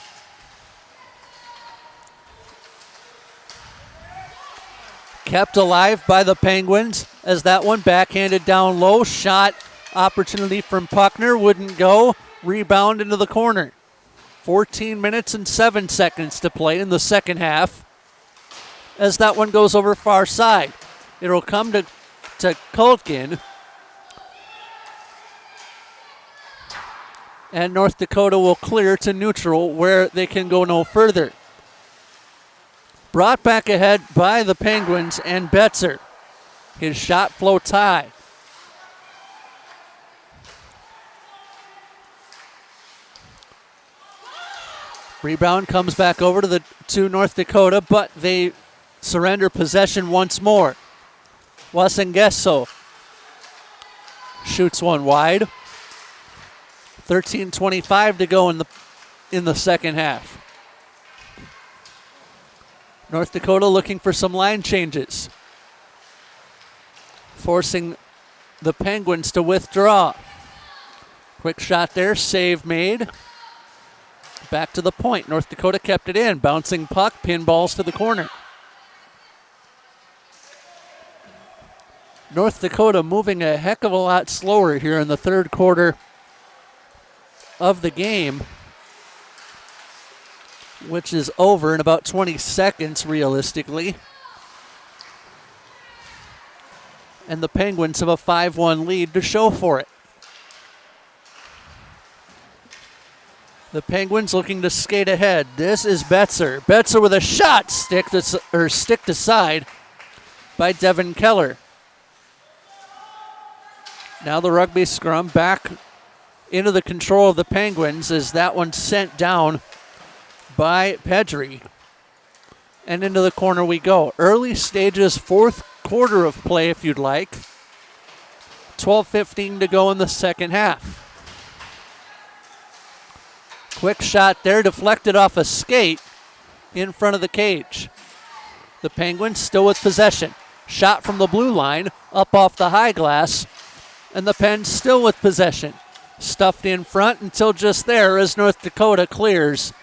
Kept alive by the Penguins as that one backhanded down low. Shot opportunity from Puckner, wouldn't go. Rebound into the corner. 14 minutes and 7 seconds to play in the second half as that one goes over far side. It'll come to Kulkin. And North Dakota will clear to neutral where they can go no further. Brought back ahead by the Penguins and Betzer. His shot flow tie. Rebound comes back over to North Dakota, but they surrender possession once more. Wasengeso shoots one wide. 13:25 to go in the second half. North Dakota looking for some line changes, forcing the Penguins to withdraw. Quick shot there, save made. Back to the point. North Dakota kept it in. Bouncing puck, pinballs to the corner. North Dakota moving a heck of a lot slower here in the third quarter of the game, which is over in about 20 seconds realistically. And the Penguins have a 5-1 lead to show for it. The Penguins looking to skate ahead. This is Betzer. Betzer with a shot, sticked aside by Devin Keller. Now the rugby scrum back into the control of the Penguins as that one sent down by Pedri. And into the corner we go. Early stages, fourth quarter of play if you'd like. 12:15 to go in the second half. Quick shot there, deflected off a skate in front of the cage. The Penguins still with possession. Shot from the blue line, up off the high glass, and the Pens still with possession. Stuffed in front until just there as North Dakota clears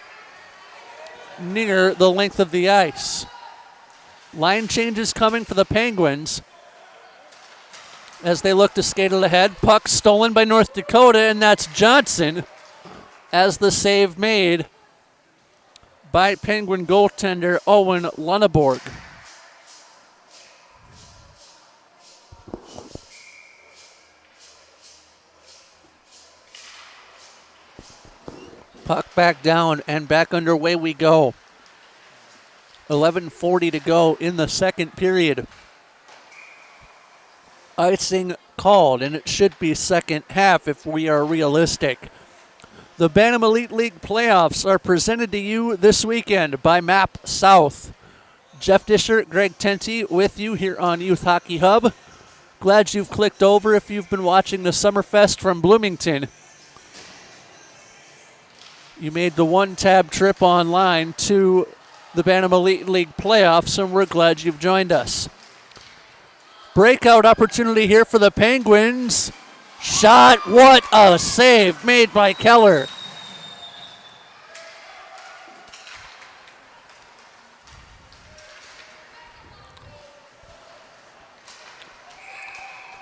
near the length of the ice. Line changes coming for the Penguins as they look to skate it ahead. Puck stolen by North Dakota, and that's Johnson as the save made by Penguin goaltender Owen Lunneborg. Puck back down and back underway we go. 11:40 to go in the second period. Icing called, and it should be second half if we are realistic. The Bantam Elite League playoffs are presented to you this weekend by Map South. Jeff Disher, Greg Tenty with you here on Youth Hockey Hub. Glad you've clicked over if you've been watching the Summerfest from Bloomington. You made the one-tab trip online to the Bantam Elite League playoffs, and we're glad you've joined us. Breakout opportunity here for the Penguins. Shot, what a save made by Keller.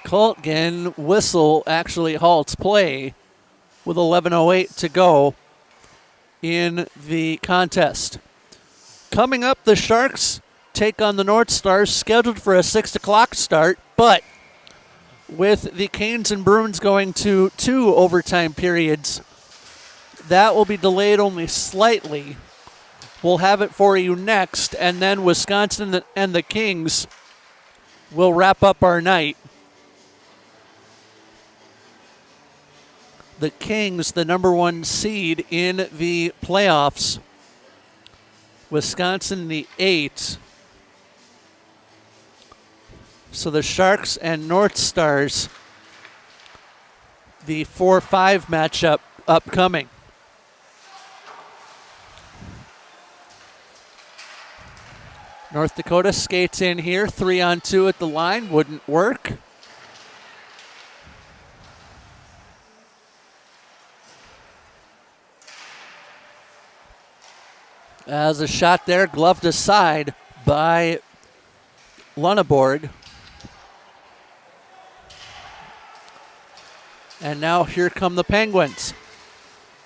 Coltgen whistle actually halts play with 11:08 to go in the contest. Coming up, the Sharks take on the North Stars, scheduled for a 6 o'clock start, but with the Canes and Bruins going to 2 overtime periods, that will be delayed only slightly. We'll have it for you next, and then Wisconsin and the Kings will wrap up our night. The Kings, the number 1 seed in the playoffs. Wisconsin, the 8. So the Sharks and North Stars, the 4-5 matchup upcoming. North Dakota skates in here, 3-on-2 at the line, wouldn't work. As a shot there, gloved aside by Lunneborg. And now here come the Penguins.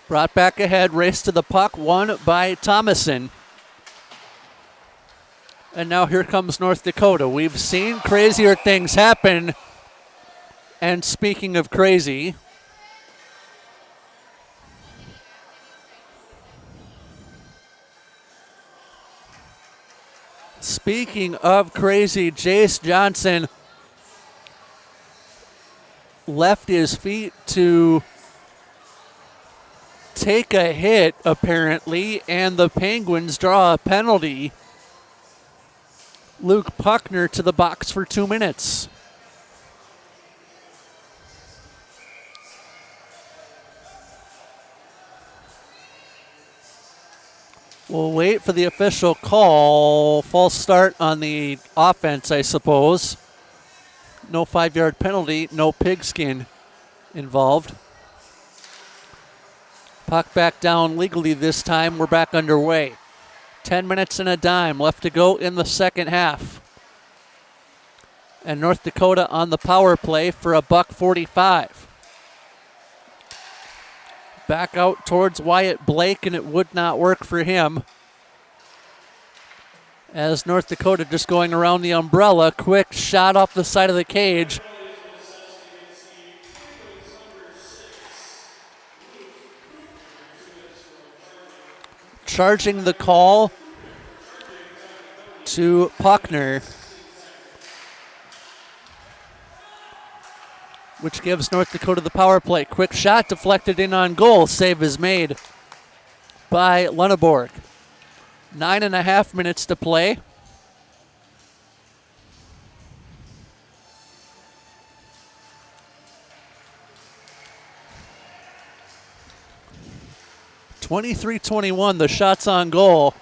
Brought back ahead, race to the puck, won by Thomason. And now here comes North Dakota. We've seen crazier things happen. And speaking of crazy, Jace Johnson left his feet to take a hit, apparently, and the Penguins draw a penalty. Luke Puckner to the box for 2 minutes. We'll wait for the official call. False start on the offense, I suppose. No 5-yard penalty, no pigskin involved. Puck back down legally this time. We're back underway. 10 minutes and a dime left to go in the second half. And North Dakota on the power play for $1.45. Back out towards Wyatt Blake, and it would not work for him. As North Dakota just going around the umbrella. Quick shot off the side of the cage. Charging the call to Puckner, which gives North Dakota the power play. Quick shot deflected in on goal. Save is made by Lunneborg. 9.5 minutes to play. (23-21), the shots on goal.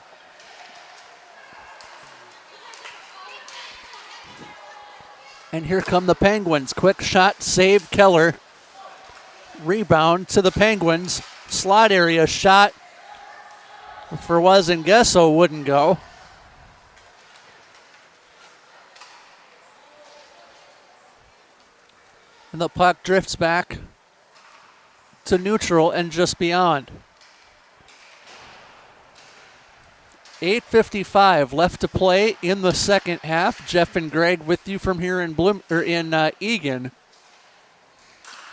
And here come the Penguins. Quick shot, save Keller. Rebound to the Penguins. Slot area shot for Wazengesso wouldn't go. And the puck drifts back to neutral and just beyond. 8:55 left to play in the second half. Jeff and Greg with you from here in Eagan.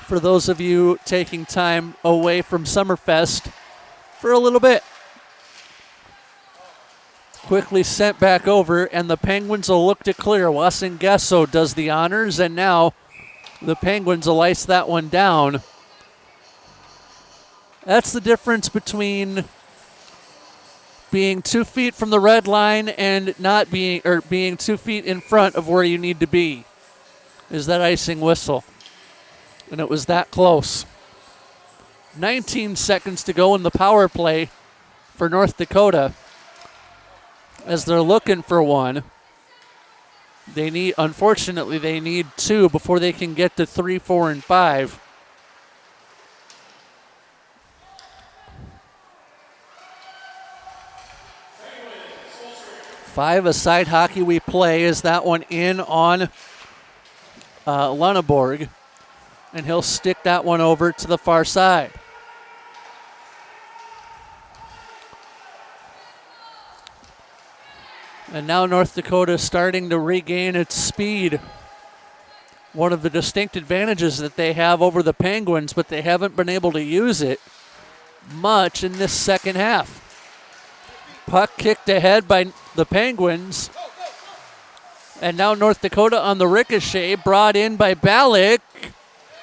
For those of you taking time away from Summerfest for a little bit. Quickly sent back over, and the Penguins will look to clear. Wazengesso does the honors, and now the Penguins will ice that one down. That's the difference between being 2 feet from the red line and not being, or being 2 feet in front of where you need to be, is that icing whistle. And it was that close. 19 seconds to go in the power play for North Dakota. as they're looking for one. Unfortunately, they need 2 before they can get to 3, 4, and 5. Five-a-side hockey we play. Is that one in on Lunenburg? And he'll stick that one over to the far side. And now North Dakota is starting to regain its speed. One of the distinct advantages that they have over the Penguins, but they haven't been able to use it much in this second half. Puck kicked ahead by the Penguins. And now North Dakota on the ricochet, brought in by Balick.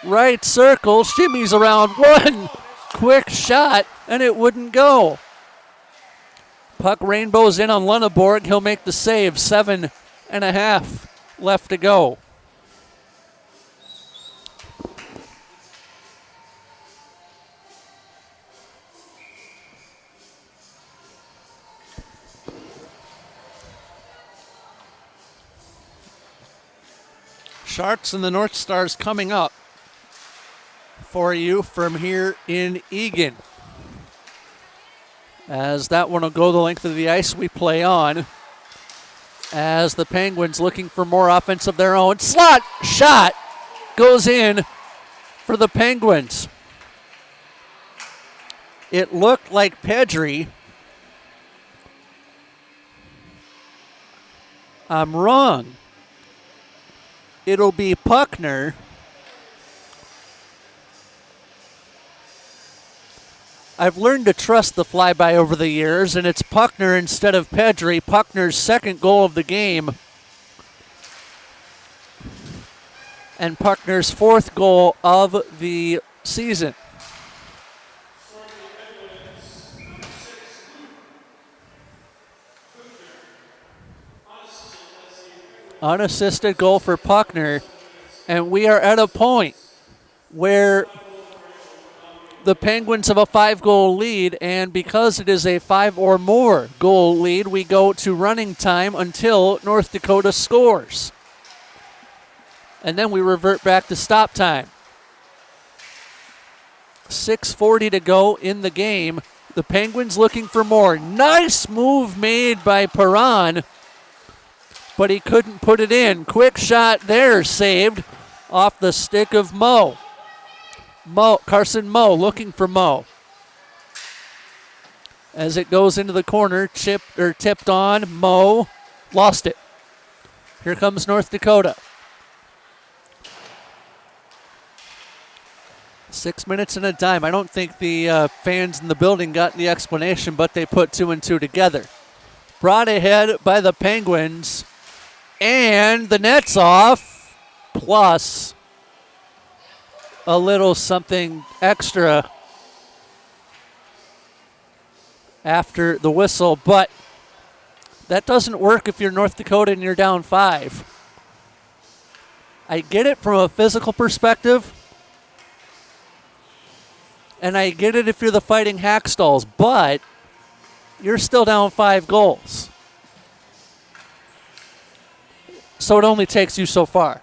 Right circle, shimmies around one. Quick shot, and it wouldn't go. Puck rainbows in on Lunenburg. He'll make the save. 7.5 left to go. Sharks and the North Stars coming up for you from here in Eagan. As that one will go the length of the ice, we play on. As the Penguins looking for more offense of their own. Slot shot goes in for the Penguins. It looked like Pedri. I'm wrong. It'll be Puckner. I've learned to trust the flyby over the years, and it's Puckner instead of Pedri. Puckner's second goal of the game. And Puckner's 4th goal of the season. Unassisted goal for Puckner. And we are at a point where the Penguins have a 5-goal lead, and because it is a 5 or more goal lead, we go to running time until North Dakota scores. And then we revert back to stop time. 6:40 to go in the game. The Penguins looking for more. Nice move made by Perron, but he couldn't put it in. Quick shot there, saved off the stick of Moe. Carson Moe looking for Moe. As it goes into the corner, tipped on. Moe lost it. Here comes North Dakota. 6 minutes and a dime. I don't think the fans in the building got the explanation, but they put 2 and 2 together. Brought ahead by the Penguins, and the net's off, plus a little something extra after the whistle, but that doesn't work if you're North Dakota and you're down 5. I get it from a physical perspective, and I get it if you're the Fighting Hackstalls, but you're still down 5 goals. So it only takes you so far.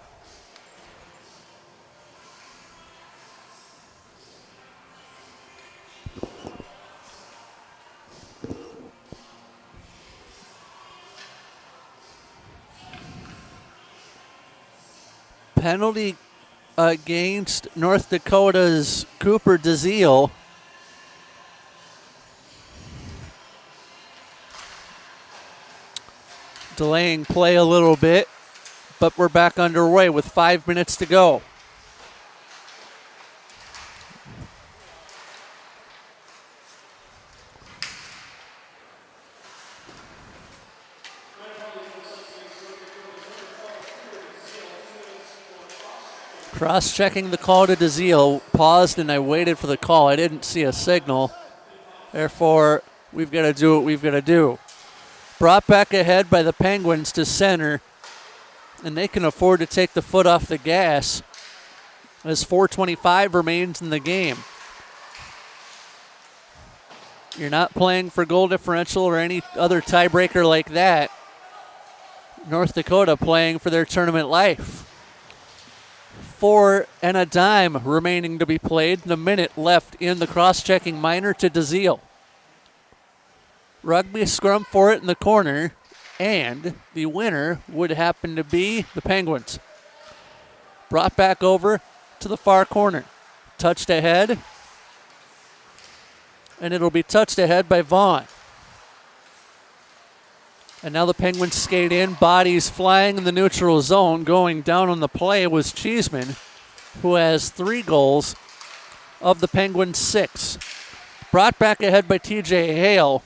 Penalty against North Dakota's Cooper DeZiel. Delaying play a little bit, but we're back underway with 5 minutes to go. Cross-checking the call to DeZiel. Paused and I waited for the call. I didn't see a signal. Therefore, we've got to do what we've got to do. Brought back ahead by the Penguins to center. And they can afford to take the foot off the gas as 4:25 remains in the game. You're not playing for goal differential or any other tiebreaker like that. North Dakota playing for their tournament life. 4 and a dime remaining to be played, and a minute left in the cross-checking minor to DeZiel. Rugby scrum for it in the corner, and the winner would happen to be the Penguins. Brought back over to the far corner. Touched ahead, and it'll be touched ahead by Vaughn. And now the Penguins skate in, bodies flying in the neutral zone. Going down on the play was Cheeseman, who has 3 goals of the Penguins' 6. Brought back ahead by TJ Hale,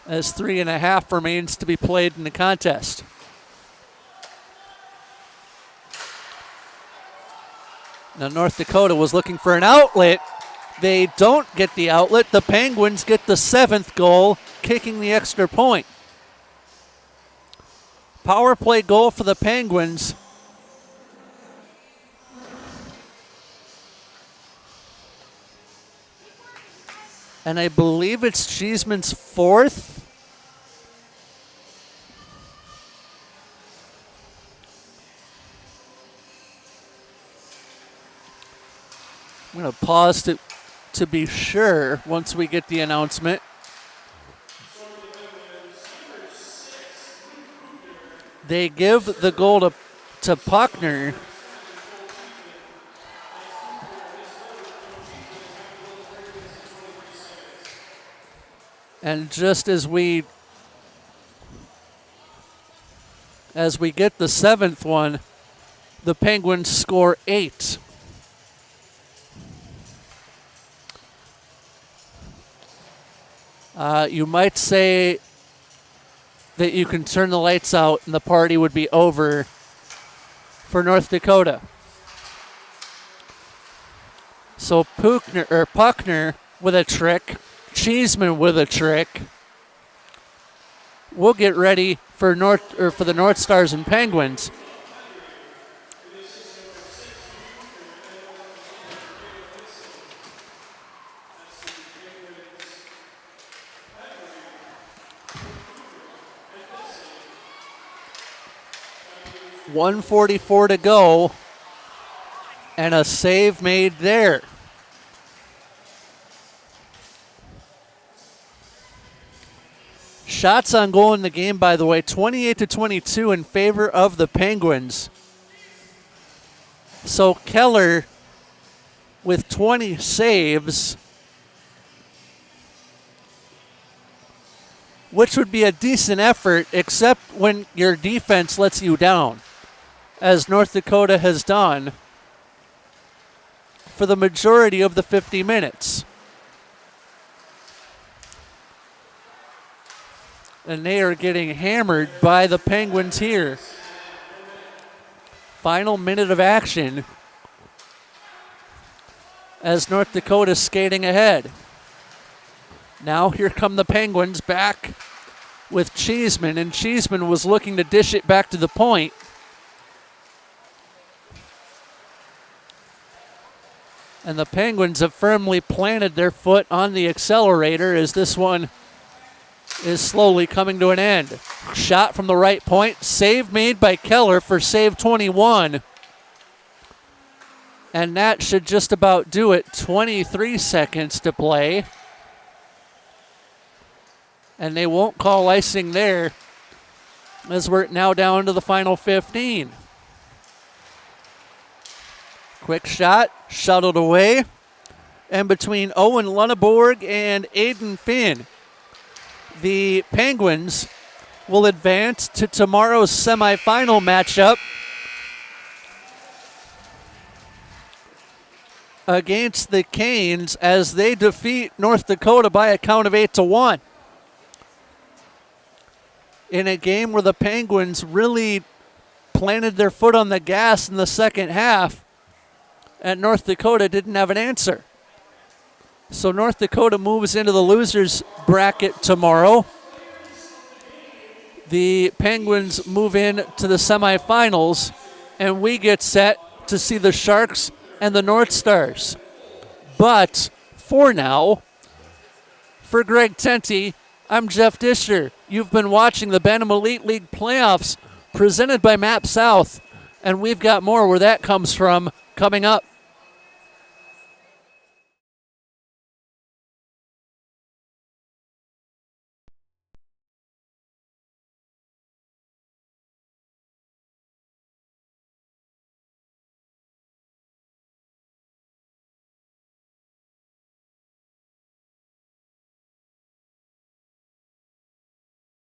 as 3.5 remains to be played in the contest. Now North Dakota was looking for an outlet. They don't get the outlet. The Penguins get the 7th goal, kicking the extra point. Power play goal for the Penguins. And I believe it's Cheeseman's 4th. I'm going to pause to be sure once we get the announcement. They give the goal to Puckner. And just as we get the 7th one, the Penguins score 8. You might say that you can turn the lights out and the party would be over for North Dakota. So Puckner with a trick, Cheeseman with a trick. We'll get ready for the North Stars and Penguins. .144 to go, and a save made there. Shots on goal in the game, by the way, 28-22 in favor of the Penguins. So Keller with 20 saves, which would be a decent effort, except when your defense lets you down, as North Dakota has done for the majority of the 50 minutes. And they are getting hammered by the Penguins here. Final minute of action as North Dakota skating ahead. Now here come the Penguins back with Cheeseman, and Cheeseman was looking to dish it back to the point. And the Penguins have firmly planted their foot on the accelerator as this one is slowly coming to an end. Shot from the right point, save made by Keller for save 21. And that should just about do it. 23 seconds to play. And they won't call icing there, as we're now down to the final 15. Quick shot, shuttled away. And between Owen Lunneborg and Aiden Finn, the Penguins will advance to tomorrow's semifinal matchup against the Canes as they defeat North Dakota by a count of 8-1. In a game where the Penguins really planted their foot on the gas in the second half, and North Dakota didn't have an answer. So North Dakota moves into the losers bracket tomorrow. The Penguins move in to the semifinals, and we get set to see the Sharks and the North Stars. But 4 now. For Greg Tenti, I'm Jeff Disher. You've been watching the Bantam Elite League playoffs presented by Map South, and we've got more where that comes from coming up.